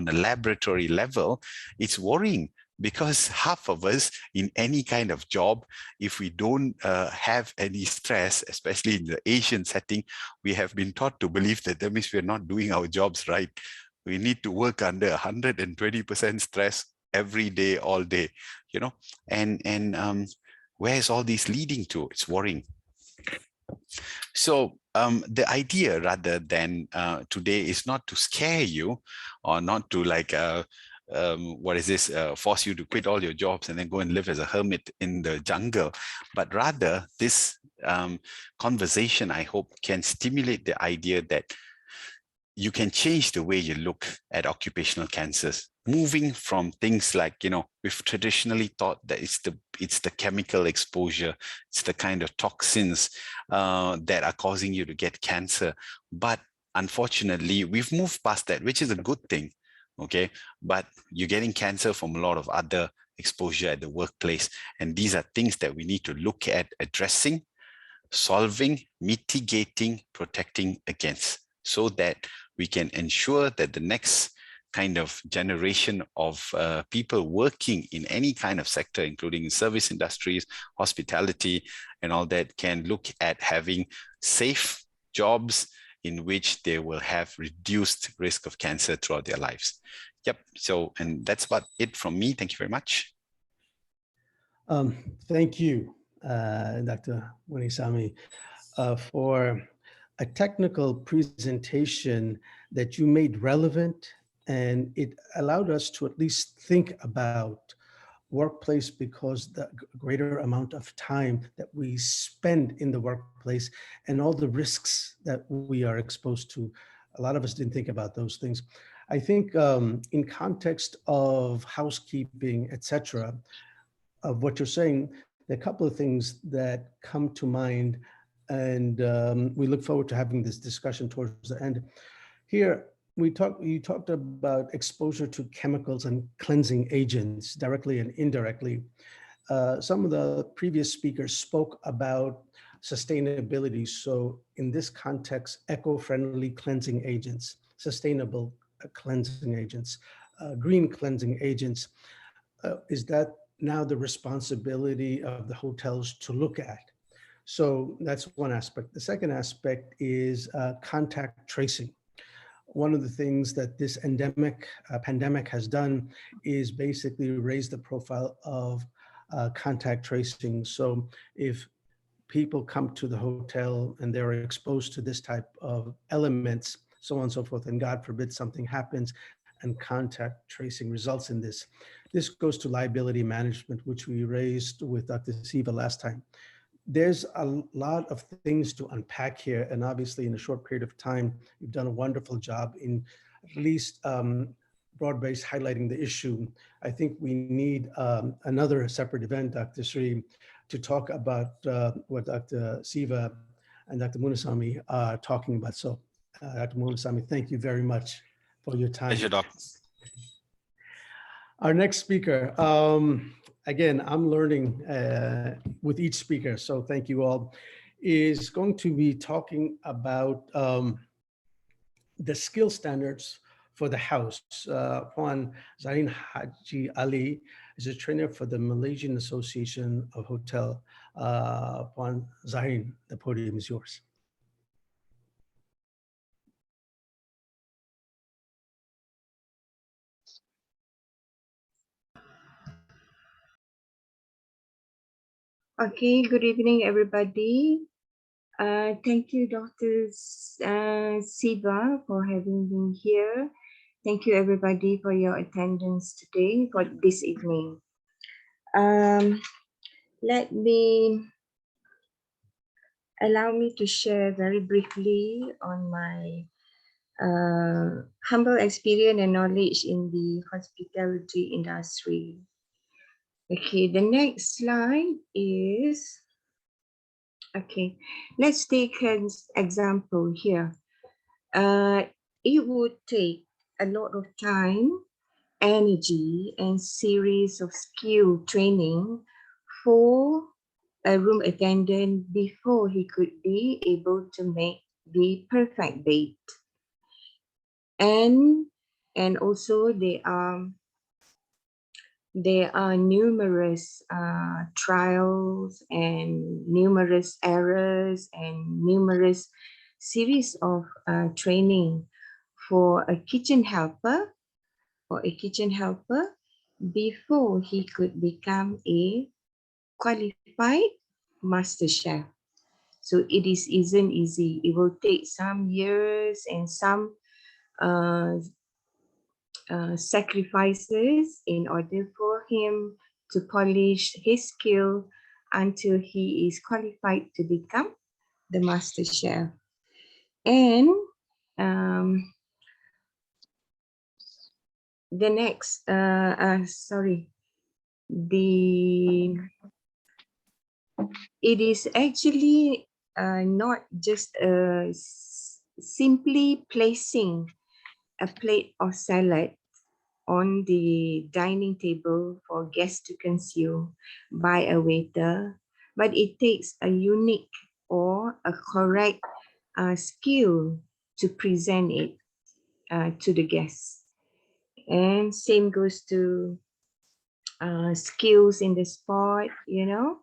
Speaker 7: a laboratory level, it's worrying, because half of us in any kind of job, if we don't have any stress, especially in the Asian setting, we have been taught to believe that means we're not doing our jobs right. we need to work under 120% stress every day, all day, you know, and where is all this leading to? It's worrying. So the idea rather than today is not to scare you or not to like, what is this, force you to quit all your jobs and then go and live as a hermit in the jungle, but rather this conversation, I hope, can stimulate the idea that you can change the way you look at occupational cancers, moving from things like, you know, we've traditionally thought that it's the chemical exposure, it's the kind of toxins that are causing you to get cancer. But unfortunately, we've moved past that, which is a good thing, okay? But you're getting cancer from a lot of other exposure at the workplace. And these are things that we need to look at addressing, solving, mitigating, protecting against, so that we can ensure that the next kind of generation of people working in any kind of sector, including service industries, hospitality, and all that, can look at having safe jobs in which they will have reduced risk of cancer throughout their lives. Yep. So, and that's about it from me. Thank you very much.
Speaker 2: Thank you, Dr. Munisamy, for a technical presentation that you made relevant, and it allowed us to at least think about workplace, because the greater amount of time that we spend in the workplace and all the risks that we are exposed to. A lot of us didn't think about those things. I think in context of housekeeping, etc., of what you're saying, there are a couple of things that come to mind, and we look forward to having this discussion towards the end. Here, you talked about exposure to chemicals and cleansing agents, directly and indirectly. Some of the previous speakers spoke about sustainability. So in this context, eco-friendly cleansing agents, sustainable cleansing agents, green cleansing agents, is that now the responsibility of the hotels to look at? So that's one aspect. The second aspect is contact tracing. One of the things that this pandemic has done is basically raise the profile of contact tracing. So if people come to the hotel and they're exposed to this type of elements, so on and so forth, and God forbid something happens and contact tracing results in this. This goes to liability management, which we raised with Dr. Siva last time. There's a lot of things to unpack here, and obviously in a short period of time, you've done a wonderful job in at least broad-based highlighting the issue. I think we need another separate event, Dr. Sri, to talk about what Dr. Siva and Dr. Munisamy are talking about. So Dr. Munisamy, thank you very much for your time.
Speaker 7: Pleasure, Doc.
Speaker 2: Our next speaker, again, I'm learning with each speaker, so thank you all, is going to be talking about the skill standards for the house. Puan Zahin Haji Ali is a trainer for the Malaysian Association of Hotel. Puan Zahin, the podium is yours.
Speaker 8: Okay, good evening, everybody. Thank you, Dr. Siva, for having me here. Thank you, everybody, for your attendance today, for this evening. Allow me to share very briefly on my humble experience and knowledge in the hospitality industry. Okay, the next slide is, okay, let's take an example here. It would take a lot of time, energy, and series of skill training for a room attendant before he could be able to make the perfect bed. And also there are numerous trials and numerous errors and numerous series of training for a kitchen helper before he could become a qualified master chef. So it isn't easy. It will take some years and some sacrifices in order for him to polish his skill until he is qualified to become the master chef. And the next, it is actually not just simply placing a plate of salad on the dining table for guests to consume by a waiter, but it takes a unique or a correct skill to present it to the guests. And same goes to skills in the sport, you know.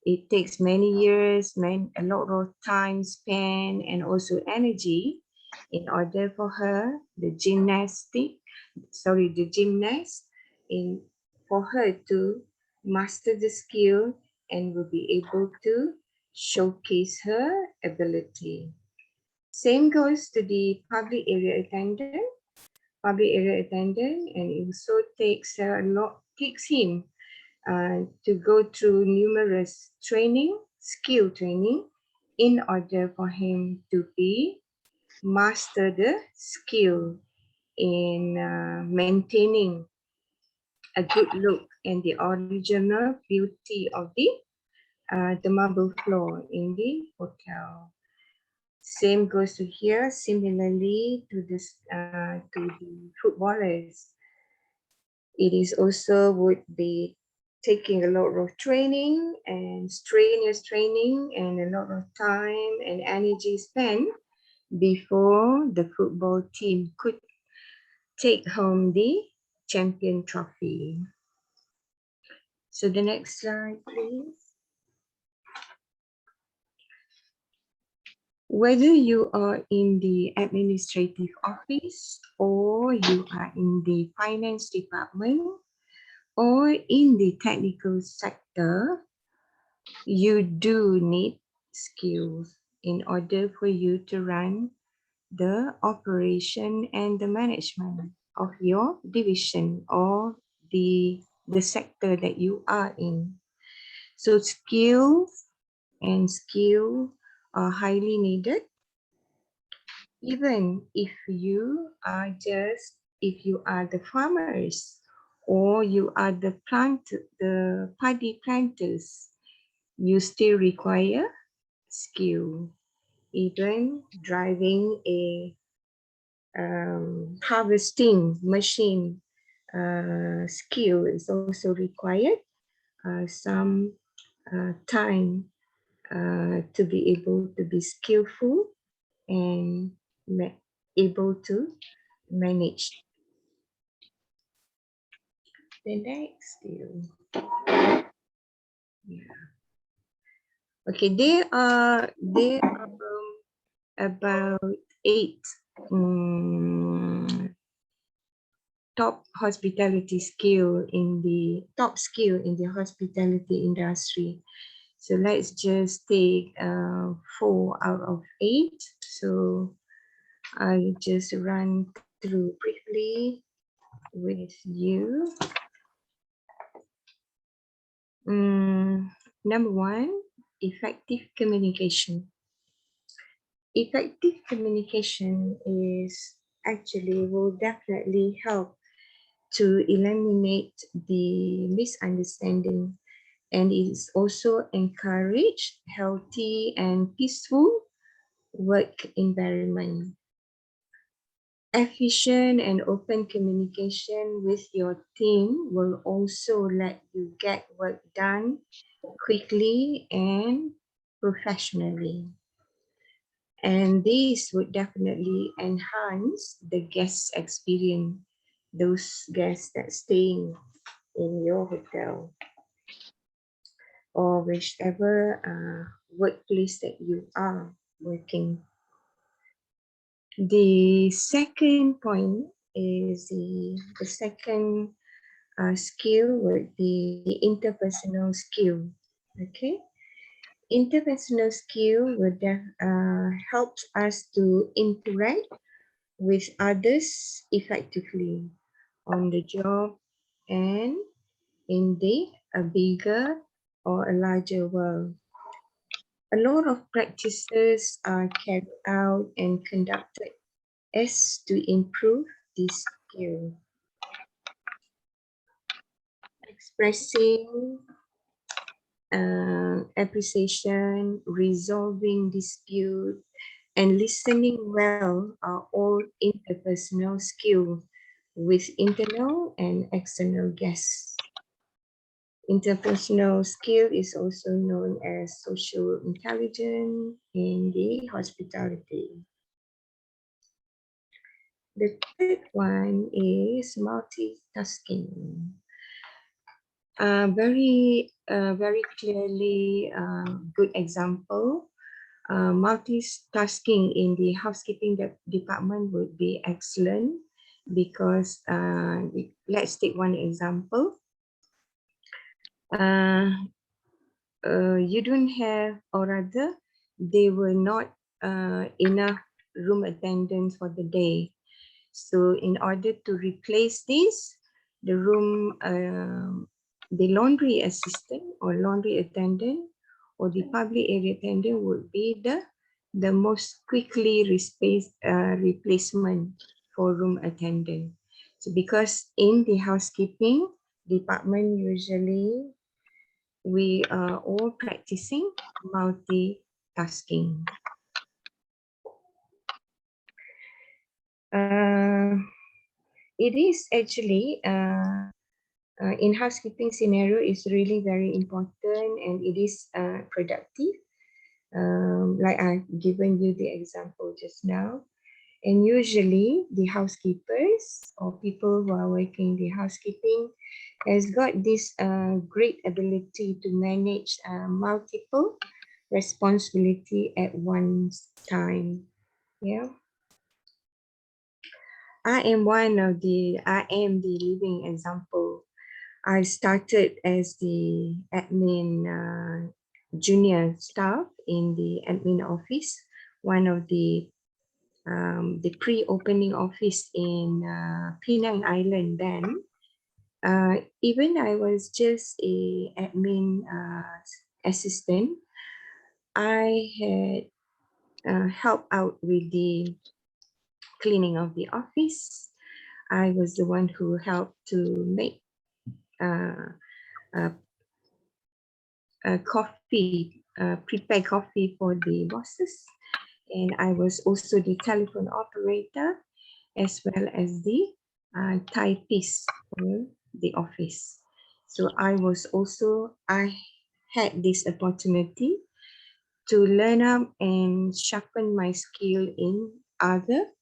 Speaker 8: It takes many years, a lot of time spent, and also energy in order for her, the gymnast, for her to master the skill and will be able to showcase her ability. Same goes to the public area attendant, and it also takes him to go through numerous skill training, in order for him to master the skill in maintaining a good look and the original beauty of the marble floor in the hotel. Same goes to here. Similarly to the footballers, it is also would be taking a lot of training and strenuous training and a lot of time and energy spent before the football team could take home the champion trophy. So the next slide, please. Whether you are in the administrative office or you are in the finance department or in the technical sector, you do need skills in order for you to run the operation and the management of your division or the sector that you are in. So skills are highly needed. Even if you are the farmers or you are the paddy planters, you still require skill. Even driving a harvesting machine skill is also required. Some time to be able to be skillful and able to manage. The next skill. Yeah. Okay, there are about 8 top skill in the hospitality industry. So let's just take 4 out of 8. So I'll just run through briefly with you. Number 1, effective communication. Effective communication will definitely help to eliminate the misunderstanding, and it is also encourage healthy and peaceful work environment. Efficient and open communication with your team will also let you get work done quickly and professionally. And this would definitely enhance the guest experience, those guests that staying in your hotel or whichever workplace that you are working. The second point is the second skill would be the interpersonal skill. Okay, interpersonal skill would help us to interact with others effectively on the job and in a bigger or a larger world. A lot of practices are carried out and conducted as to improve this skill. Expressing appreciation, resolving dispute, and listening well are all interpersonal skills with internal and external guests. Interpersonal skill is also known as social intelligence in the hospitality. The third one is multitasking. Very clearly good example. Multitasking in the housekeeping department would be excellent because let's take one example. You don't have, or rather, there were not enough room attendants for the day. So in order to replace this, the laundry assistant or laundry attendant or the public area attendant would be the most quickly replacement for room attendant. So because in the housekeeping department, usually we are all practicing multitasking. It is actually in housekeeping scenario is really very important and it is productive. Like I've given you the example just now. And usually the housekeepers or people who are working the housekeeping has got this great ability to manage multiple responsibility at one time. Yeah. I am the living example. I started as the admin junior staff in the admin office, one of the pre-opening office in Penang Island then. Even I was just a admin assistant, I had helped out with the cleaning of the office. I was the one who helped to make coffee, prepare coffee for the bosses. And I was also the telephone operator as well as the typist for the office. So I had this opportunity to learn up and sharpen my skill in other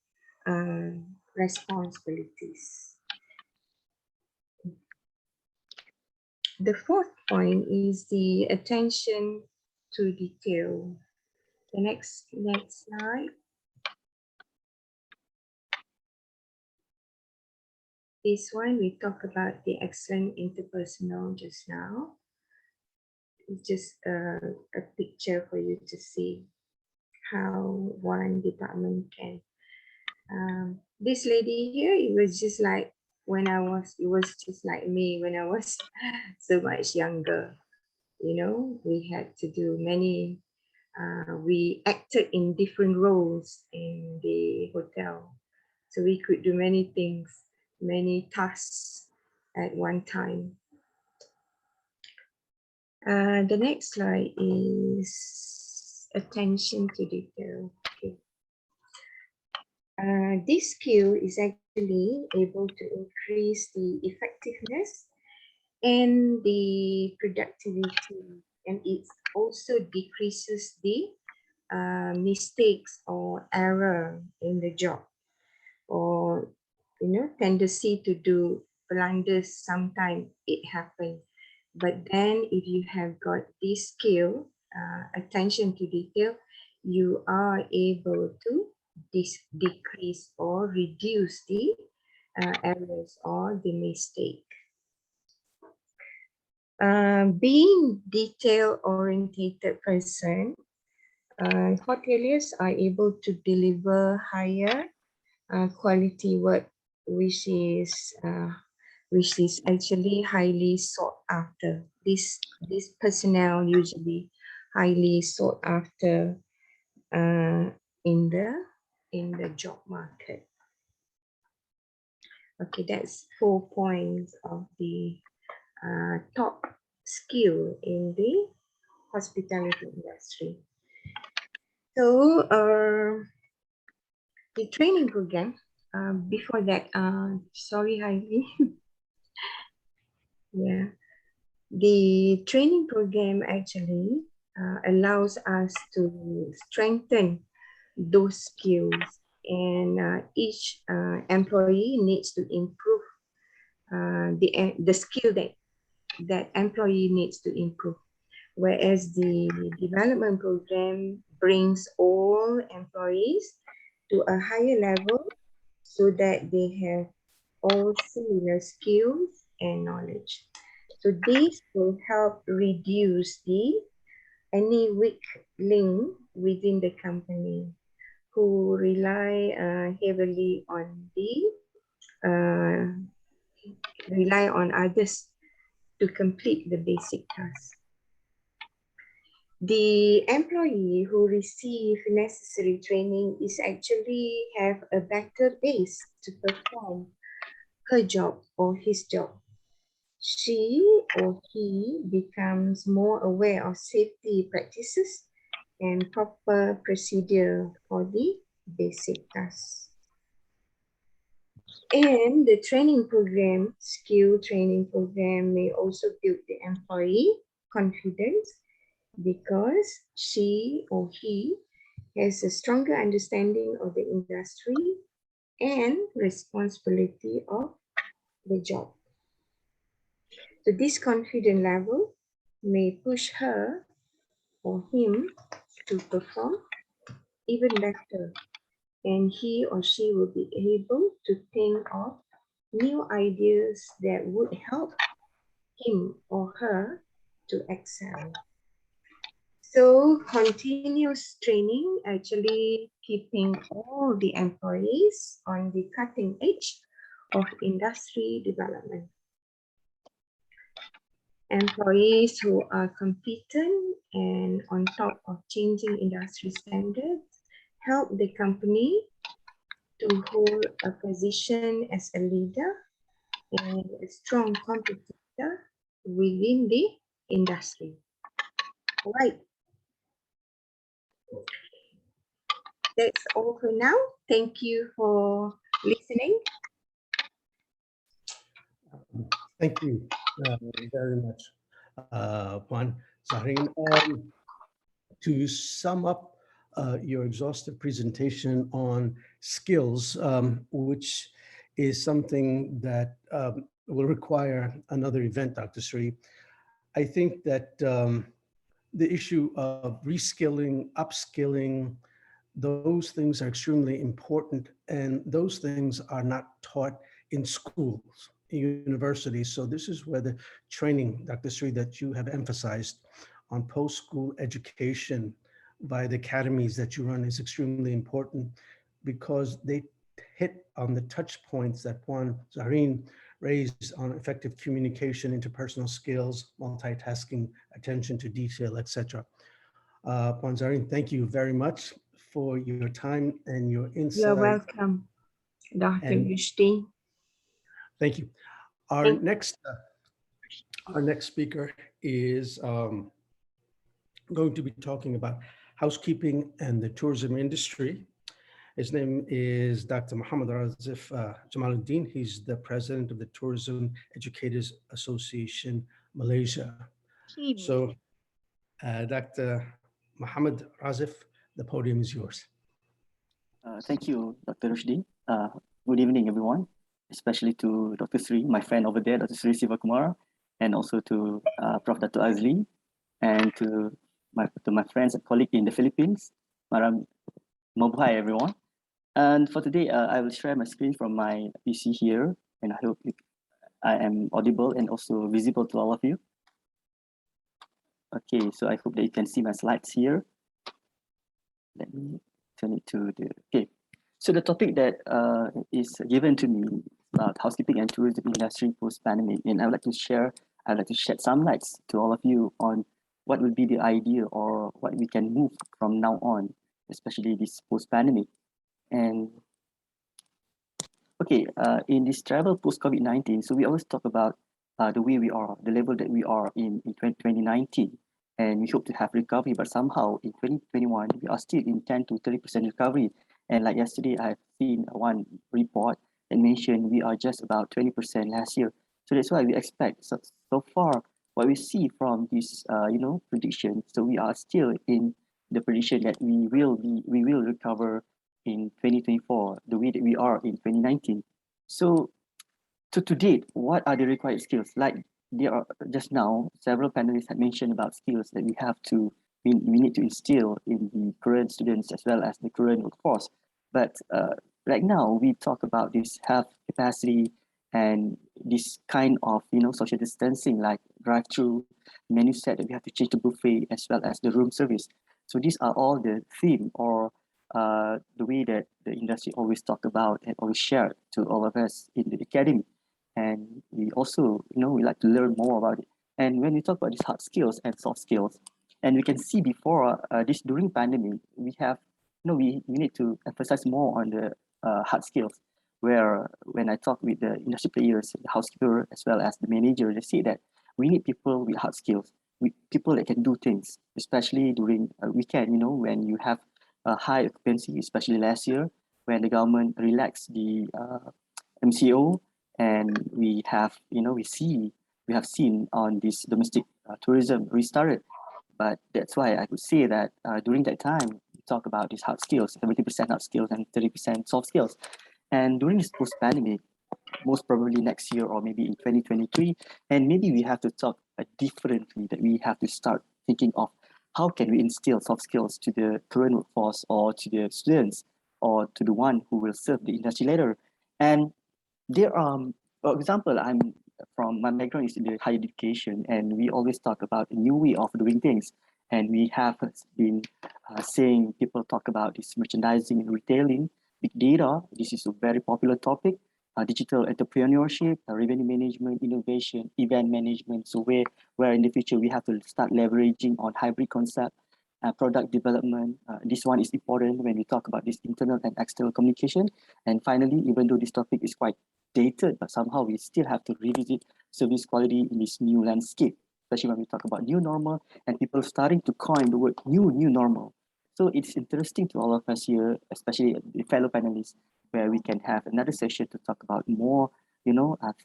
Speaker 8: responsibilities. The fourth point is the attention to detail. The next slide. This one, we talk about the excellent interpersonal just now. It's just a picture for you to see how one department can. This lady here, it was just like it was just like me when I was so much younger. You know, we had to do many, we acted in different roles in the hotel. So we could do many things, many tasks at one time. The next slide is attention to detail. Okay. This skill is actually able to increase the effectiveness and the productivity, and it also decreases the mistakes or error in the job, or tendency to do blunders. Sometimes it happens, but then if you have got this skill, attention to detail, you are able to decrease or reduce the errors or the mistake. Being detail-oriented person, hoteliers are able to deliver higher quality work, which is actually highly sought after. This personnel usually highly sought after in the job market. Okay, that's 4 points of the top skill in the hospitality industry. So the training program, before that, sorry, Heidi. Yeah, the training program actually allows us to strengthen those skills, and each employee needs to improve the skill that employee needs to improve. Whereas the development program brings all employees to a higher level so that they have all similar skills and knowledge. So this will help reduce any weak link within the company who rely heavily on rely on others to complete the basic tasks. The employee who receive necessary training is actually have a better base to perform her job or his job. She or he becomes more aware of safety practices and proper procedure for the basic tasks. And the training program, skill training program, may also build the employee confidence because she or he has a stronger understanding of the industry and responsibility of the job. So this confidence level may push her or him to perform even better, and he or she will be able to think of new ideas that would help him or her to excel. So continuous training actually keeping all the employees on the cutting edge of industry development. Employees who are competent and on top of changing industry standards help the company to hold a position as a leader and a strong competitor within the industry. All right. That's all for now. Thank you for listening.
Speaker 2: Thank you very much, Puan Zahrin. To sum up your exhaustive presentation on skills, which is something that will require another event, Dr. Sri. I think that the issue of reskilling, upskilling, those things are extremely important, and those things are not taught in schools, universities. So this is where the training, Dr. Sri, that you have emphasized on post-school education by the academies that you run is extremely important, because they hit on the touch points that Puan Zahrin raised on effective communication, interpersonal skills, multitasking, attention to detail, etc. Puan Zahrin, thank you very much for your time and your insight.
Speaker 8: You're welcome, Dr. Rushdie.
Speaker 2: Thank you. Our next speaker is going to be talking about housekeeping and the tourism industry. His name is Dr. Muhammad Razif Jamaluddin. He's the president of the Tourism Educators Association, Malaysia. So, Dr. Muhammad Razif, the podium is yours.
Speaker 9: Thank you, Dr. Rushdie. Good evening, everyone, especially to Dr. Sri, my friend over there, Dr. Sri Sivakumar, and also to Prof. Dr. Azli, and to my friends and colleagues in the Philippines. Mabuhay, everyone. And for today, I will share my screen from my PC here, and I hope I am audible and also visible to all of you. Okay, so I hope that you can see my slides here. Let me turn it to the, okay. So the topic that is given to me about housekeeping and tourism industry post-pandemic, and I'd like to shed some lights to all of you on what would be the idea or what we can move from now on, especially this post-pandemic. And okay, in this travel post-COVID-19, so we always talk about the way we are, the level that we are in 2019, and we hope to have recovery, but somehow in 2021, we are still in 10 to 30% recovery. And like yesterday, I've seen one report that mentioned we are just about 20% last year. So that's why we expect, so far, what we see from this, prediction, so we are still in the prediction that we will recover in 2024, the way that we are in 2019. So to date, what are the required skills? Like there are just now, several panelists had mentioned about skills that we need to instill in the current students as well as the current workforce. But right now, we talk about this health capacity and this kind of, social distancing, like drive-through, menu set that we have to change the buffet as well as the room service. So these are all the theme or the way that the industry always talk about and always share to all of us in the academy. And we also, we like to learn more about it. And when we talk about these hard skills and soft skills, and we can see before this during pandemic, we have, we need to emphasize more on the hard skills. Where when I talk with the industry players, the housekeeper as well as the manager, they say that we need people with hard skills, with people that can do things, especially during a weekend. When you have a high occupancy, especially last year when the government relaxed the MCO, and we have seen on this domestic tourism restarted. But that's why I could say that during that time, we talk about these hard skills, 70% hard skills and 30% soft skills. And during this post-pandemic, most probably next year or maybe in 2023, and maybe we have to talk differently, that we have to start thinking of how can we instill soft skills to the current workforce or to the students or to the one who will serve the industry later. And there are, for example, my background is in the higher education, and we always talk about a new way of doing things. And we have been saying, people talk about this merchandising and retailing, big data. This is a very popular topic. Digital entrepreneurship, revenue management, innovation, event management. So where in the future we have to start leveraging on hybrid concept, product development. This one is important when we talk about this internal and external communication. And finally, even though this topic is quite dated, but somehow we still have to revisit service quality in this new landscape, especially when we talk about new normal and people starting to coin the word new normal. So it's interesting to all of us here, especially the fellow panelists, where we can have another session to talk about more,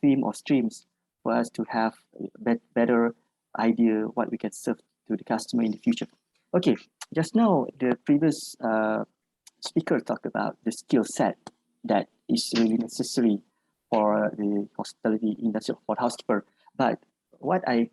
Speaker 9: theme or streams for us to have a better idea what we can serve to the customer in the future. Okay, just now the previous speaker talked about the skill set that is really necessary for the hospitality industry, for housekeeper. But what I've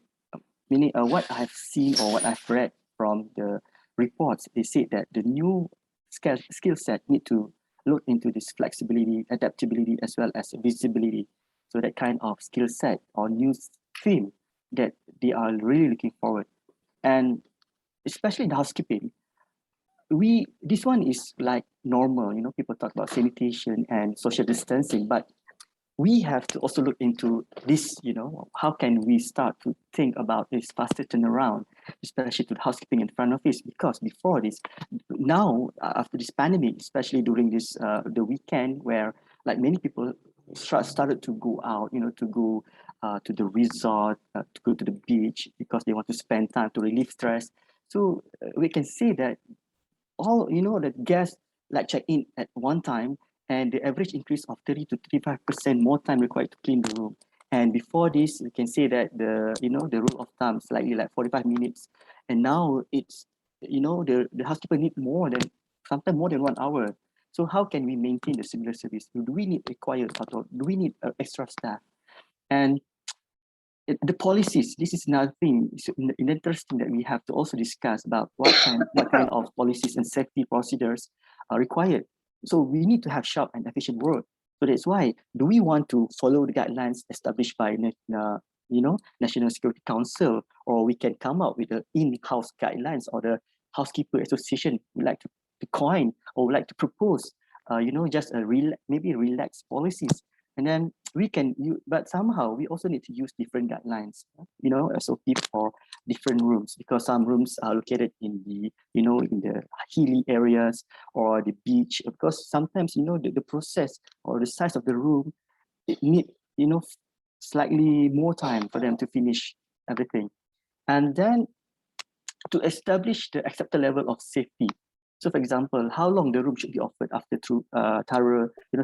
Speaker 9: seen or what I've read from the reports, they say that the new skill set need to look into this flexibility, adaptability, as well as visibility. So that kind of skill set or new theme that they are really looking forward. And especially in housekeeping, this one is like normal, people talk about sanitation and social distancing, but we have to also look into this, how can we start to think about this faster turnaround, especially to the housekeeping and front office, because before this, now after this pandemic, especially during this the weekend, where like many people started to go out, to go to the resort, to go to the beach because they want to spend time to relieve stress. So we can say that all, the guests like check in at one time, and the average increase of 30 to 35% more time required to clean the room. And before this, we can say that the rule of thumb is slightly like 45 minutes. And now it's, the housekeeper need sometimes more than 1 hour. So how can we maintain the similar service? Do we need required, or do we need extra staff? And the policies, this is another thing. It's interesting that we have to also discuss about what kind of policies and safety procedures are required So we need to have sharp and efficient work. So that's why, do we want to follow the guidelines established by National Security Council, or we can come up with the in-house guidelines, or the housekeeper association would like to coin or would like to propose, just maybe relaxed policies. And then we can but somehow we also need to use different guidelines, SOP for different rooms, because some rooms are located in the, in the hilly areas or the beach, because sometimes, the process or the size of the room, it need, slightly more time for them to finish everything. And then to establish the acceptable level of safety. So for example, how long the room should be offered after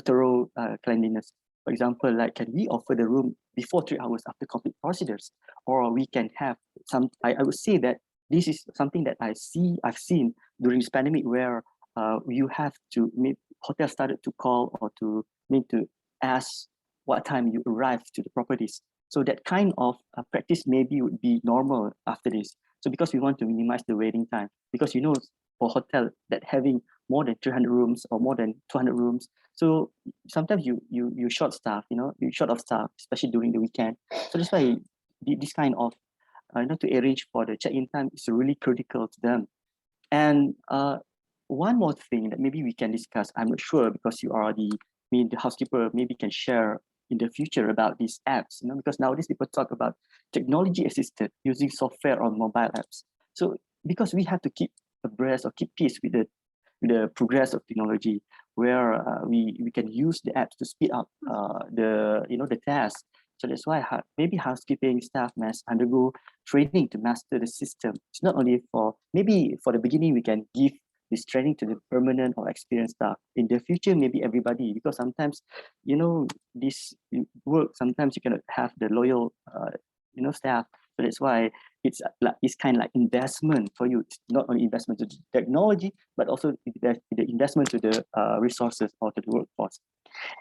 Speaker 9: thorough cleanliness. For example, like, can we offer the room before 3 hours after complete procedures? Or we can have some, I would say that this is something that I've seen during this pandemic, where you have to, hotels started to call or to ask what time you arrive to the properties. So that kind of practice maybe would be normal after this. So because we want to minimize the waiting time, because for hotel that having more than 300 rooms or more than 200 rooms, so sometimes you short staff, you're short of staff, especially during the weekend. So that's why this kind of to arrange for the check-in time is really critical to them. And one more thing that maybe we can discuss, I'm not sure, because you are the housekeeper, maybe can share in the future about these apps, because nowadays people talk about technology assisted using software on mobile apps. So because we have to keep abreast or keep pace with the progress of technology, where we can use the apps to speed up the task. So that's why maybe housekeeping staff must undergo training to master the system. It's not only maybe for the beginning we can give this training to the permanent or experienced staff. In the future, maybe everybody, because sometimes, this work, sometimes you cannot have the loyal, staff. So that's why it's kind of like investment for you. It's not only investment to the technology, but also the investment to the resources or to the workforce.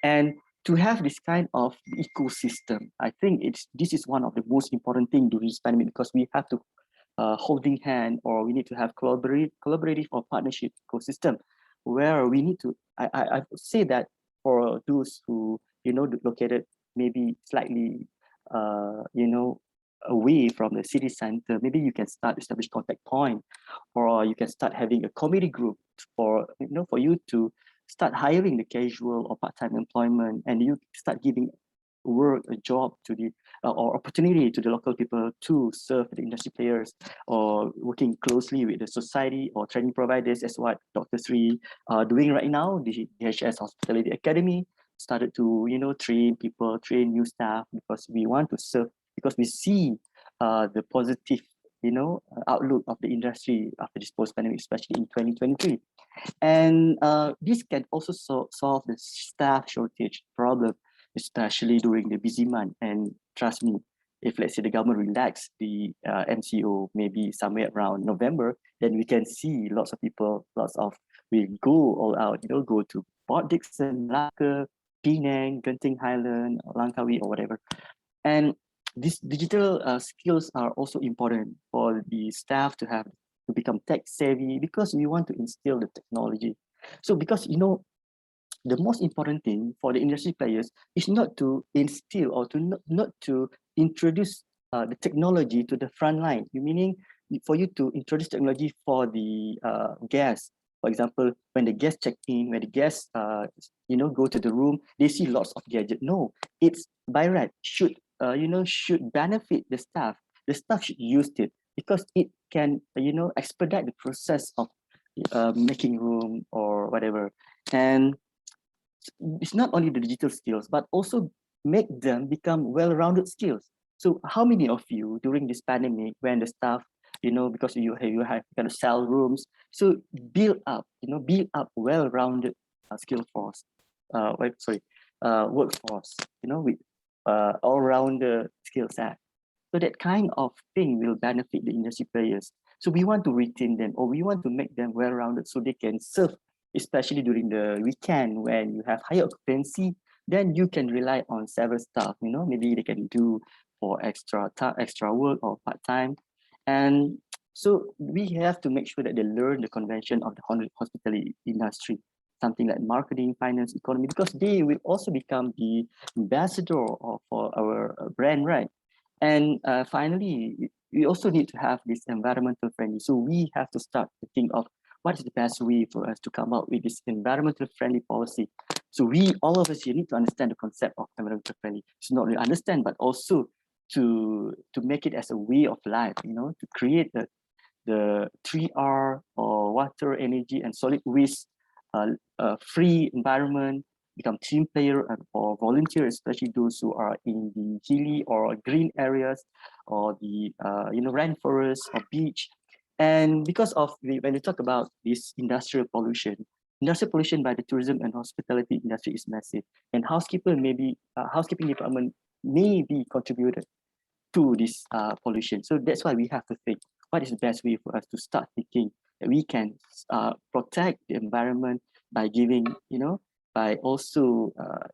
Speaker 9: And to have this kind of ecosystem, I think this is one of the most important things during this pandemic, because we have to holding hand, or we need to have collaborative or partnership ecosystem, where we need to, I would say that for those who, located maybe slightly, away from the city center, maybe you can start establish contact point, or you can start having a committee group for you to start hiring the casual or part-time employment, and you start giving a job to the or opportunity to the local people to serve the industry players, or working closely with the society or training providers, as what Dr. Sri are doing right now. The DHS Hospitality Academy started to train people, train new staff, because we want to serve, because we see the positive outlook of the industry after this post-pandemic, especially in 2023. And this can also solve the staff shortage problem, especially during the busy month. And trust me, if let's say the government relax the MCO, maybe somewhere around November, then we can see lots of people, we go all out, go to Port Dickson, Malacca, Penang, Genting Highland, Langkawi, or whatever. And these digital skills are also important for the staff to become tech savvy, because we want to instill the technology. So because the most important thing for the industry players is not to instill or to not to introduce the technology to the front line. Meaning for you to introduce technology for the guests. For example, when the guests check in, when the guests go to the room, they see lots of gadgets. No, it's by right should benefit the staff. The staff should use it, because it can expedite the process of making room or whatever. And it's not only the digital skills, but also make them become well-rounded skills. So how many of you during this pandemic, when the staff, because you have kind of sell rooms, so build up well-rounded skill force, workforce, with all-round skill set. So that kind of thing will benefit the industry players. So we want to retain them, or we want to make them well-rounded so they can serve, especially during the weekend when you have higher occupancy. Then you can rely on several staff, maybe they can do for extra work or part-time. And so we have to make sure that they learn the convention of the hospitality industry. something like marketing, finance, economy, because they will also become the ambassador for our brand, right? And finally, we also need to have this environmental friendly. So we have to start to think of what is the best way for us to come up with this environmental friendly policy. So all of us here need to understand the concept of environmental friendly. It's not only understand, but also to make it as a way of life, to create the 3R or water, energy, and solid waste free environment, become team player or volunteer, especially those who are in the hilly or green areas or the rainforest or beach. And because of when we talk about this industrial pollution by the tourism and hospitality industry is massive, and housekeeping department may be contributed to this pollution. So that's why we have to think, what is the best way for us to start thinking that we can protect the environment by giving, by also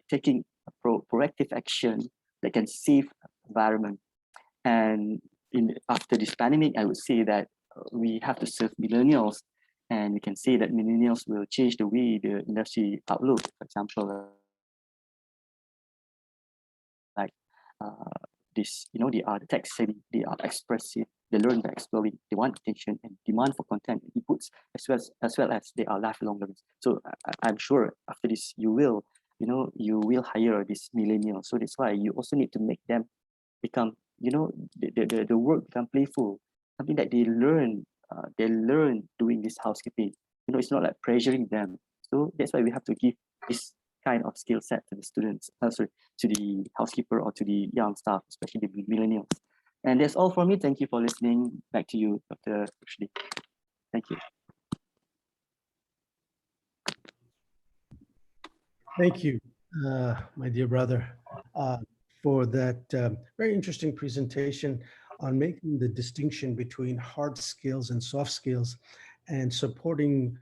Speaker 9: taking proactive action that can save environment. And after this pandemic, I would say that we have to serve millennials, and we can say that millennials will change the way the industry outlook. For example, like this, they are tech savvy, they are expressive, they learn by exploring, they want attention and demand for content and inputs, as well as they are lifelong learners. So I'm sure after this you will hire this millennial. So that's why you also need to make them become, the work become playful, something that they learn doing this housekeeping. It's not like pressuring them. So that's why we have to give this kind of skill set to the students, to the housekeeper or to the young staff, especially the millennials. And that's all from me. Thank you for listening. Back to you, Dr. Rushdie. Thank you.
Speaker 2: Thank you, my dear brother, for that very interesting presentation on making the distinction between hard skills and soft skills and supporting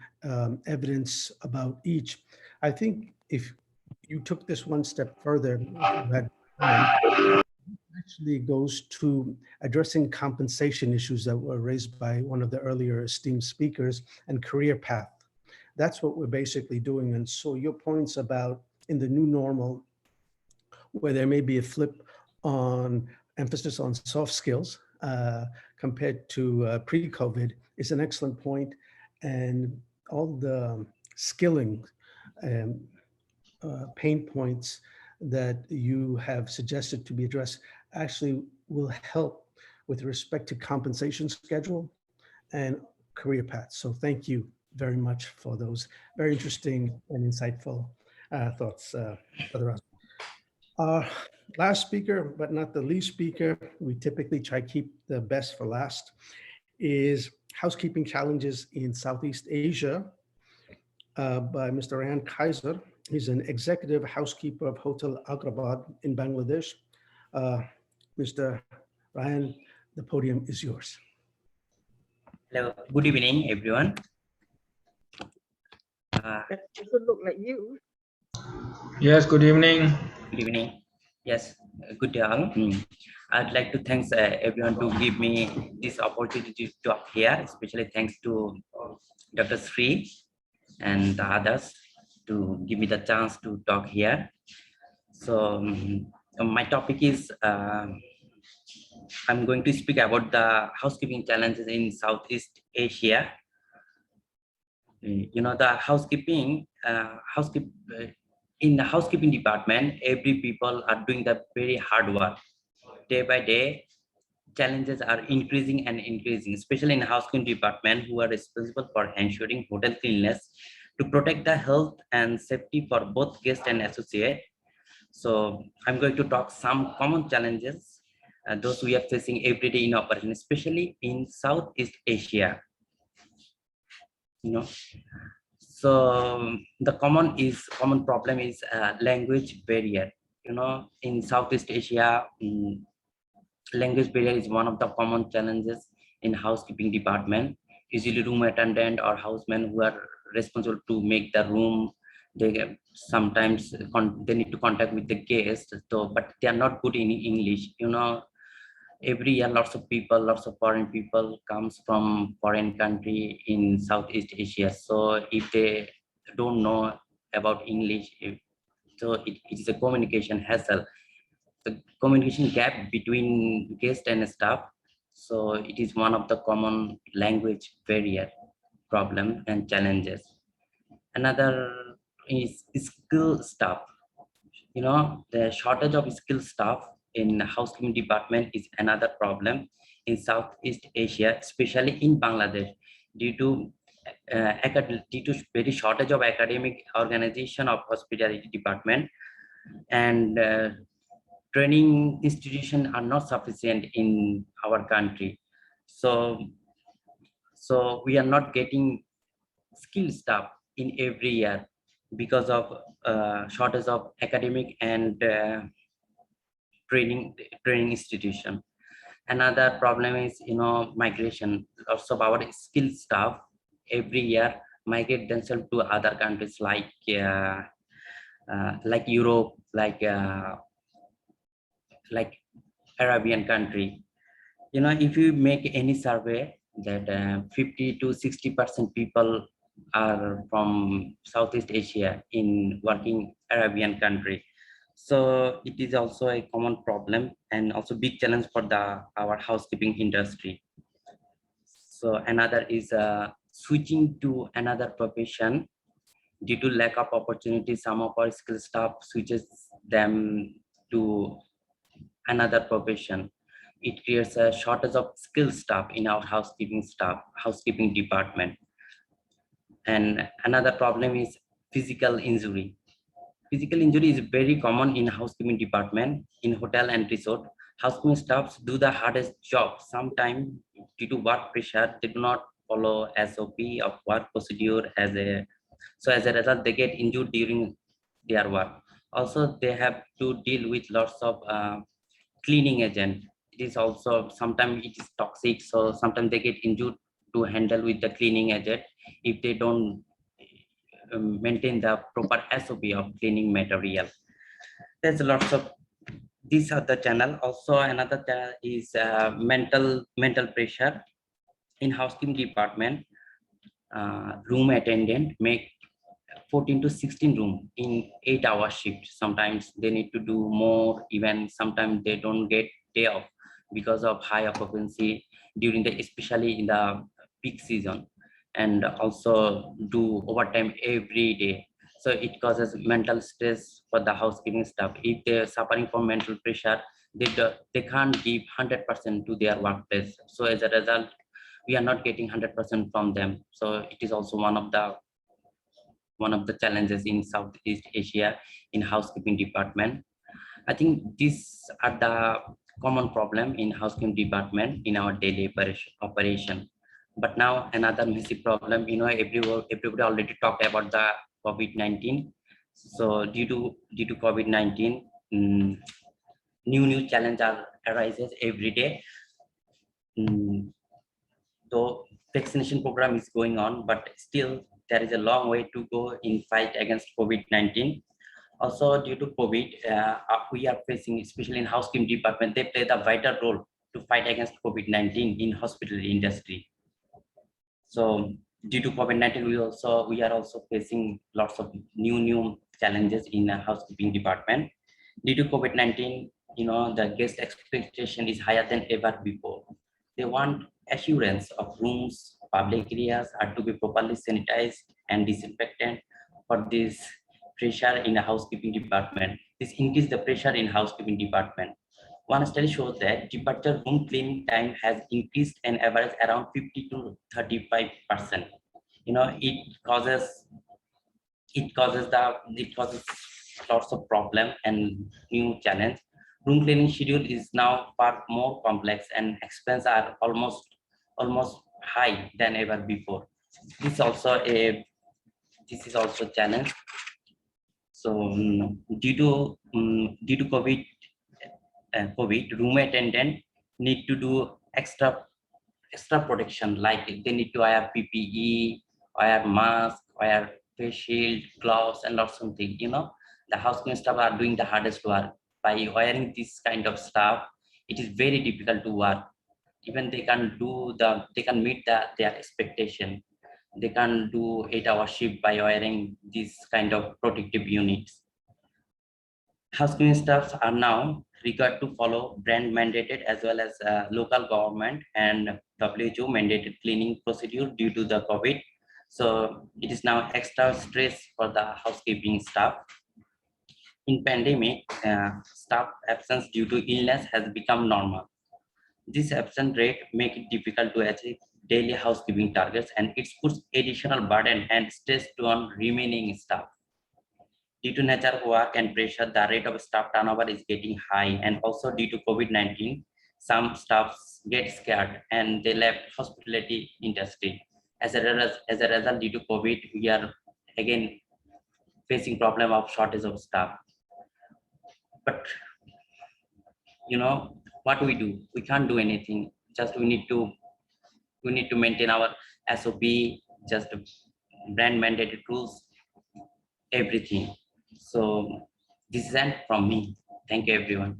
Speaker 2: evidence about each. I think if you took this one step further, that actually goes to addressing compensation issues that were raised by one of the earlier esteemed speakers and career path. That's what we're basically doing. And so your points about in the new normal, where there may be a flip on emphasis on soft skills compared to pre-COVID is an excellent point. And all the skilling and pain points that you have suggested to be addressed actually will help with respect to compensation schedule and career paths. So thank you very much for those very interesting and insightful thoughts, Brother Ross. Last speaker, but not the least speaker, we typically try to keep the best for last, is Housekeeping Challenges in Southeast Asia by Mr. Ryan Kaiser. He's an executive housekeeper of Hotel Agrabad in Bangladesh. Mr. Ryan, the podium is yours.
Speaker 10: Hello, good evening, everyone.
Speaker 1: That doesn't look like you.
Speaker 4: Yes, good evening.
Speaker 10: Good evening. Yes, good day all. I'd like to thank everyone to give me this opportunity to talk here, especially thanks to Dr. Sri and the others to give me the chance to talk here. So my topic is, I'm going to speak about the housekeeping challenges in Southeast Asia. The housekeeping, in the housekeeping department, every people are doing the very hard work. Day by day, challenges are increasing and increasing, especially in the housekeeping department, who are responsible for ensuring hotel cleanliness to protect the health and safety for both guests and associates. So I'm going to talk some common challenges, those we are facing every day in operation, especially in Southeast Asia. So the common problem is language barrier. In Southeast Asia, language barrier is one of the common challenges in housekeeping department. Usually room attendant or housemen who are responsible to make the room, they sometimes they need to contact with the guests, but they are not good in English. Every year lots of foreign people comes from foreign country in Southeast Asia. So if they don't know about English. So it is a communication hassle, the communication gap between guest and staff. So it is one of the common language barrier problem and challenges. Another is skill staff. The shortage of skilled staff in housekeeping department is another problem in Southeast Asia, especially in Bangladesh, due to very shortage of academic organization of hospitality department, and training institutions are not sufficient in our country. So we are not getting skilled staff in every year because of shortage of academic and training institution. Another problem is migration. Lots of our skilled staff every year migrate themselves to other countries like Europe, like Arabian country. If you make any survey that 50 to 60% people are from Southeast Asia in working Arabian country. So it is also a common problem and also big challenge for our housekeeping industry. So another is switching to another profession. Due to lack of opportunity, some of our skilled staff switches them to another profession. It creates a shortage of skilled staff in our housekeeping department. And another problem is physical injury. Physical injury is very common in housekeeping department. In hotel and resort, housekeeping staffs do the hardest job. Sometimes due to work pressure, they do not follow SOP of work procedure so as a result, they get injured during their work. Also, they have to deal with lots of cleaning agent. It is also sometimes it is toxic, so sometimes they get injured to handle with the cleaning agent if they don't maintain the proper SOP of cleaning material. There's lots of these are the channel. Also another channel is mental pressure in housekeeping department. Room attendant make 14 to 16 room in 8-hour shift. Sometimes they need to do more, even sometimes they don't get day off because of high occupancy during especially in the peak season, and also do overtime every day. So it causes mental stress for the housekeeping staff. If they're suffering from mental pressure, they can't give 100% to their workplace. So as a result, we are not getting 100% from them. So it is also one of the challenges in Southeast Asia in housekeeping department. I think these are the common problem in housekeeping department in our daily operation. But now another massive problem, everybody already talked about the COVID-19. So due to COVID-19, new challenge arises every day. Though vaccination program is going on, but still there is a long way to go in fight against COVID-19. Also due to COVID, we are facing, especially in housekeeping department, they play the vital role to fight against COVID-19 in hospitality industry. So due to COVID-19, we are also facing lots of new challenges in the housekeeping department. Due to COVID-19, the guest expectation is higher than ever before. They want assurance of rooms, public areas are to be properly sanitized and disinfected. For this pressure in the housekeeping department, this increases the pressure in housekeeping department. One study shows that departure room cleaning time has increased an average around 50 to 35%. It causes lots of problem and new challenge. Room cleaning schedule is now far more complex and expenses are almost high than ever before. This is also a challenge. So due to COVID, room attendant need to do extra protection, like they need to wear PPE, wear mask, wear face shield, gloves, and lots of things. The housekeeping staff are doing the hardest work. By wearing this kind of stuff, it is very difficult to work. Even they can meet their expectation. they can't do 8-hour shift by wearing these kind of protective units. Housekeeping staffs are now required to follow brand mandated as well as local government and WHO mandated cleaning procedure due to the COVID. So it is now extra stress for the housekeeping staff. In pandemic, staff absence due to illness has become normal. This absence rate make it difficult to achieve daily housekeeping targets, and it puts additional burden and stress on remaining staff. Due to nature of work and pressure, the rate of staff turnover is getting high, and also due to COVID-19, some staffs get scared and they left hospitality industry. As a result, due to COVID, we are again facing problem of shortage of staff. But you know what we do? We can't do anything. Just we need to maintain our SOP, just brand mandated rules, everything. So this is it from me. Thank you, everyone.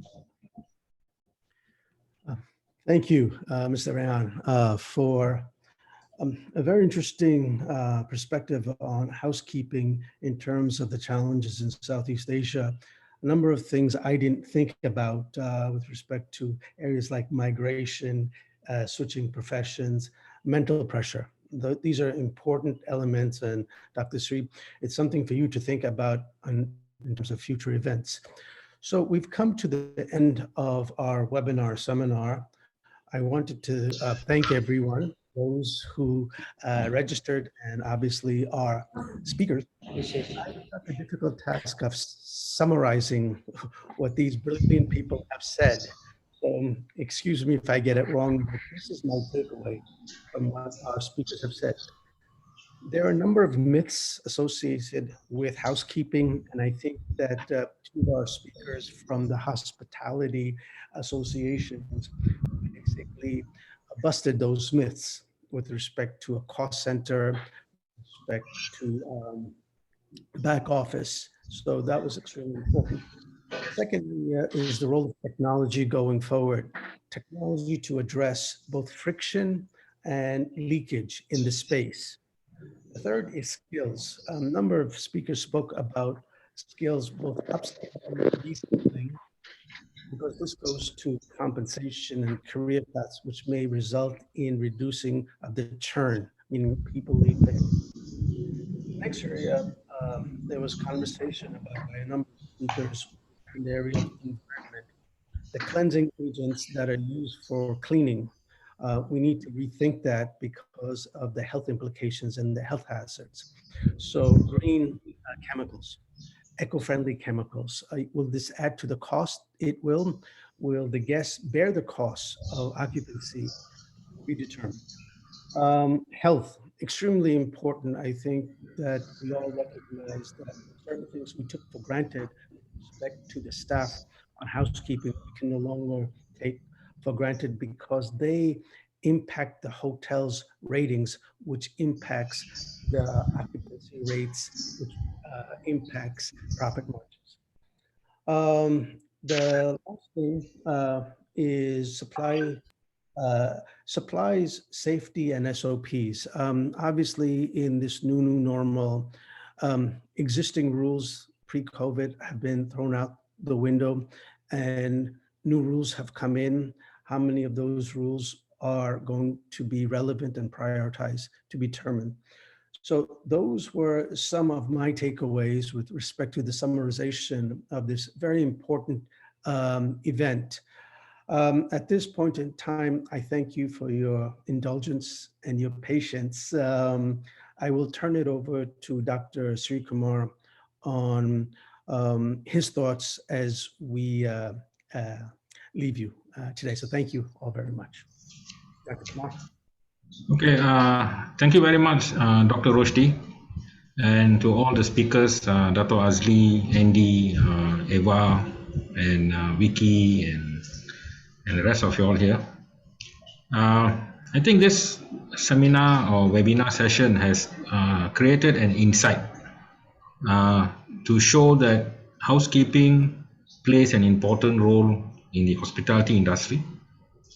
Speaker 2: Thank you, Mr. Rayan, for a very interesting perspective on housekeeping in terms of the challenges in Southeast Asia. A number of things I didn't think about with respect to areas like migration, switching professions, mental pressure. These are important elements, and Dr. Sri, it's something for you to think about in terms of future events. So we've come to the end of our webinar seminar. I wanted to thank everyone, those who registered, and obviously our speakers. I got the difficult task of summarizing what these brilliant people have said. Excuse me if I get it wrong, but this is my takeaway from what our speakers have said. There are a number of myths associated with housekeeping, and I think that two of our speakers from the hospitality associations basically busted those myths with respect to a cost center, respect to back office. So that was extremely important. Secondly, is the role of technology going forward. Technology to address both friction and leakage in the space. The third is skills. A number of speakers spoke about skills, both upskilling and reskilling, because this goes to compensation and career paths, which may result in reducing the churn, meaning people leave. Next area, there was conversation about by a number of speakers in the area of environment. The cleansing agents that are used for cleaning, we need to rethink that because of the health implications and the health hazards. So green chemicals, eco-friendly chemicals, will this add to the cost? It will. Will the guests bear the cost of occupancy? Be determined. Health, extremely important. I think that we all recognize that certain things we took for granted with respect to the staff on housekeeping, we can no longer take for granted because they impact the hotel's ratings, which impacts the occupancy rates, which impacts profit margins. The last thing is supplies, safety, and SOPs. Obviously, in this new normal, existing rules pre-COVID have been thrown out the window and new rules have come in. How many of those rules are going to be relevant and prioritized to be determined? So those were some of my takeaways with respect to the summarization of this very important event. At this point in time, I thank you for your indulgence and your patience. I will turn it over to Dr. Sri Kumar on his thoughts as we leave you today. So thank you all very much. Dr. Kumar.
Speaker 4: Okay, thank you very much, Dr. Roshdi, and to all the speakers, Dr. Azli, Andy, Eva, and Vicky, and the rest of you all here. I think this seminar or webinar session has created an insight to show that housekeeping plays an important role in the hospitality industry,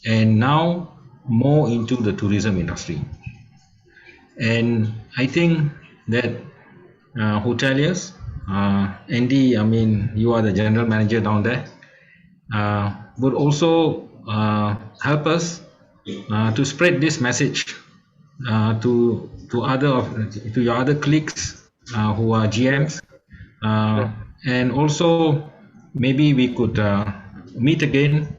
Speaker 4: and now more into the tourism industry. And I think that hoteliers, Andy, I mean, you are the general manager down there, would also help us to spread this message to your other colleagues who are GMs, and also maybe we could meet again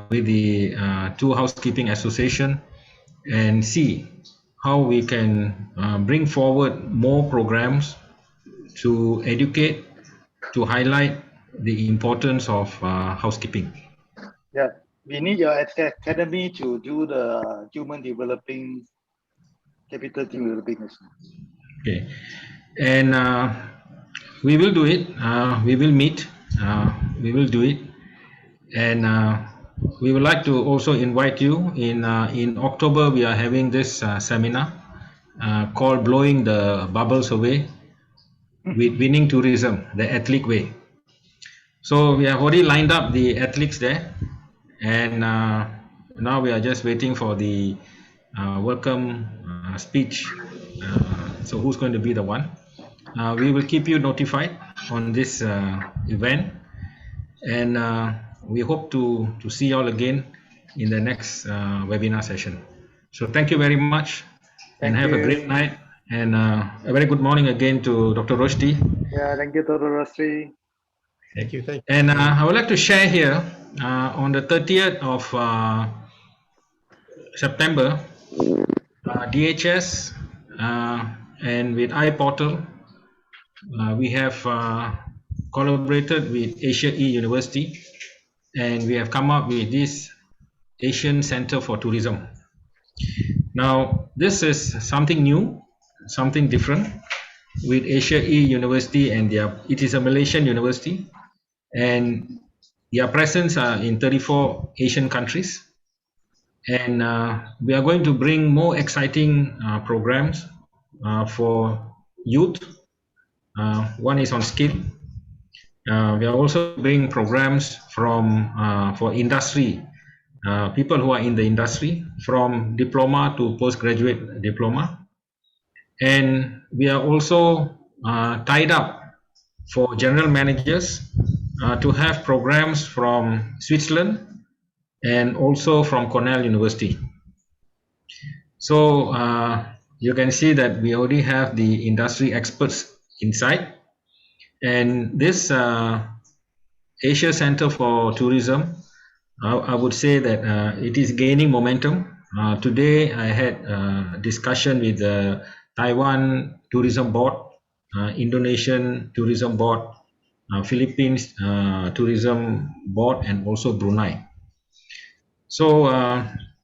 Speaker 4: with the two housekeeping association and see how we can bring forward more programs to educate, to highlight the importance of housekeeping.
Speaker 11: Yeah, we need your academy to do the human developing, capital team developing.
Speaker 4: Okay, and we will do it. We will meet. We will do it, and we would like to also invite you in October. We are having this seminar called "Blowing the Bubbles Away with Winning Tourism: The Ethnic Way." So we have already lined up the athletes there, and now we are just waiting for the welcome speech. So who's going to be the one? We will keep you notified on this event, and we hope to see you all again in the next webinar session. So thank you very much, and have a great night, and a very good morning again to Dr. Roshdi.
Speaker 11: Yeah, thank you, Dr. Roshdi.
Speaker 2: Thank you. Thank you.
Speaker 4: And I would like to share here on the 30th of September, DHS and with iPortal, we have collaborated with Asia E University, and we have come up with this Asian Center for Tourism. Now, this is something new, something different with Asia E University, and it is a Malaysian university, and their presence are in 34 Asian countries. And we are going to bring more exciting programs for youth. One is on skill. We are also bringing programs for industry, people who are in the industry, from diploma to postgraduate diploma. And we are also tied up for general managers to have programs from Switzerland and also from Cornell University. So you can see that we already have the industry experts inside, and this Asia Center for Tourism, I would say that it is gaining momentum. Today I had a discussion with the Taiwan Tourism Board, Indonesian Tourism Board, Philippines Tourism Board, and also Brunei. So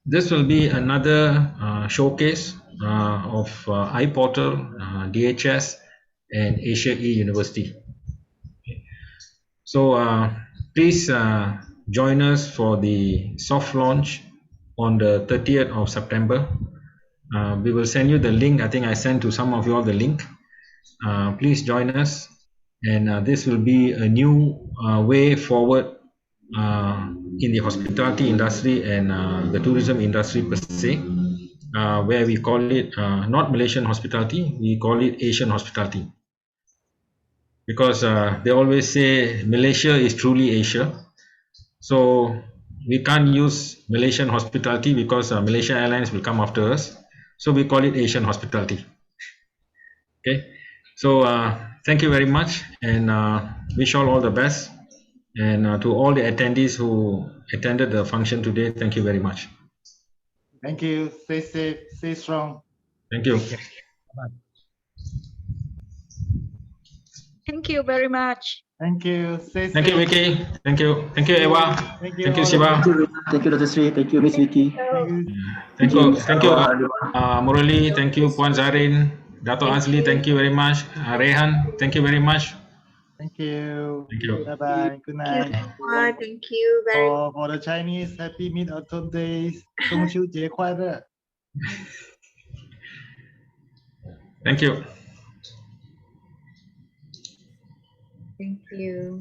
Speaker 4: this will be another showcase of iPortal, DHS, and Asia E University. So please join us for the soft launch on the 30th of September. We will send you the link. I think I sent to some of you all the link. Please join us, and this will be a new way forward in the hospitality industry and the tourism industry per se, where we call it not Malaysian hospitality, we call it Asian hospitality. Because they always say Malaysia is truly Asia. So we can't use Malaysian hospitality because Malaysia Airlines will come after us. So we call it Asian hospitality. Okay. So thank you very much, and wish all the best. And to all the attendees who attended the function today, thank you very much.
Speaker 11: Thank you. Stay safe, stay strong.
Speaker 4: Thank you.
Speaker 1: Thank you very much.
Speaker 11: Thank you. Stay
Speaker 4: Thank you,
Speaker 11: safe.
Speaker 4: Vicky. Thank you. Thank you, Eva.
Speaker 11: Thank you,
Speaker 4: Thank you,
Speaker 11: all.
Speaker 4: Shiva.
Speaker 9: Thank you, Dr. Sri. Thank you, Miss Vicky.
Speaker 4: Thank you. Thank you, Murali. Thank you, Puan Zarin. Dato Azli, thank you very much. Rehan, thank you very much.
Speaker 11: Thank you.
Speaker 4: Thank you.
Speaker 11: Bye bye. Good night.
Speaker 8: Thank you very much.
Speaker 11: For the Chinese, Happy Mid-Autumn Days. 中秋节快乐.
Speaker 4: Thank you.
Speaker 8: Thank you.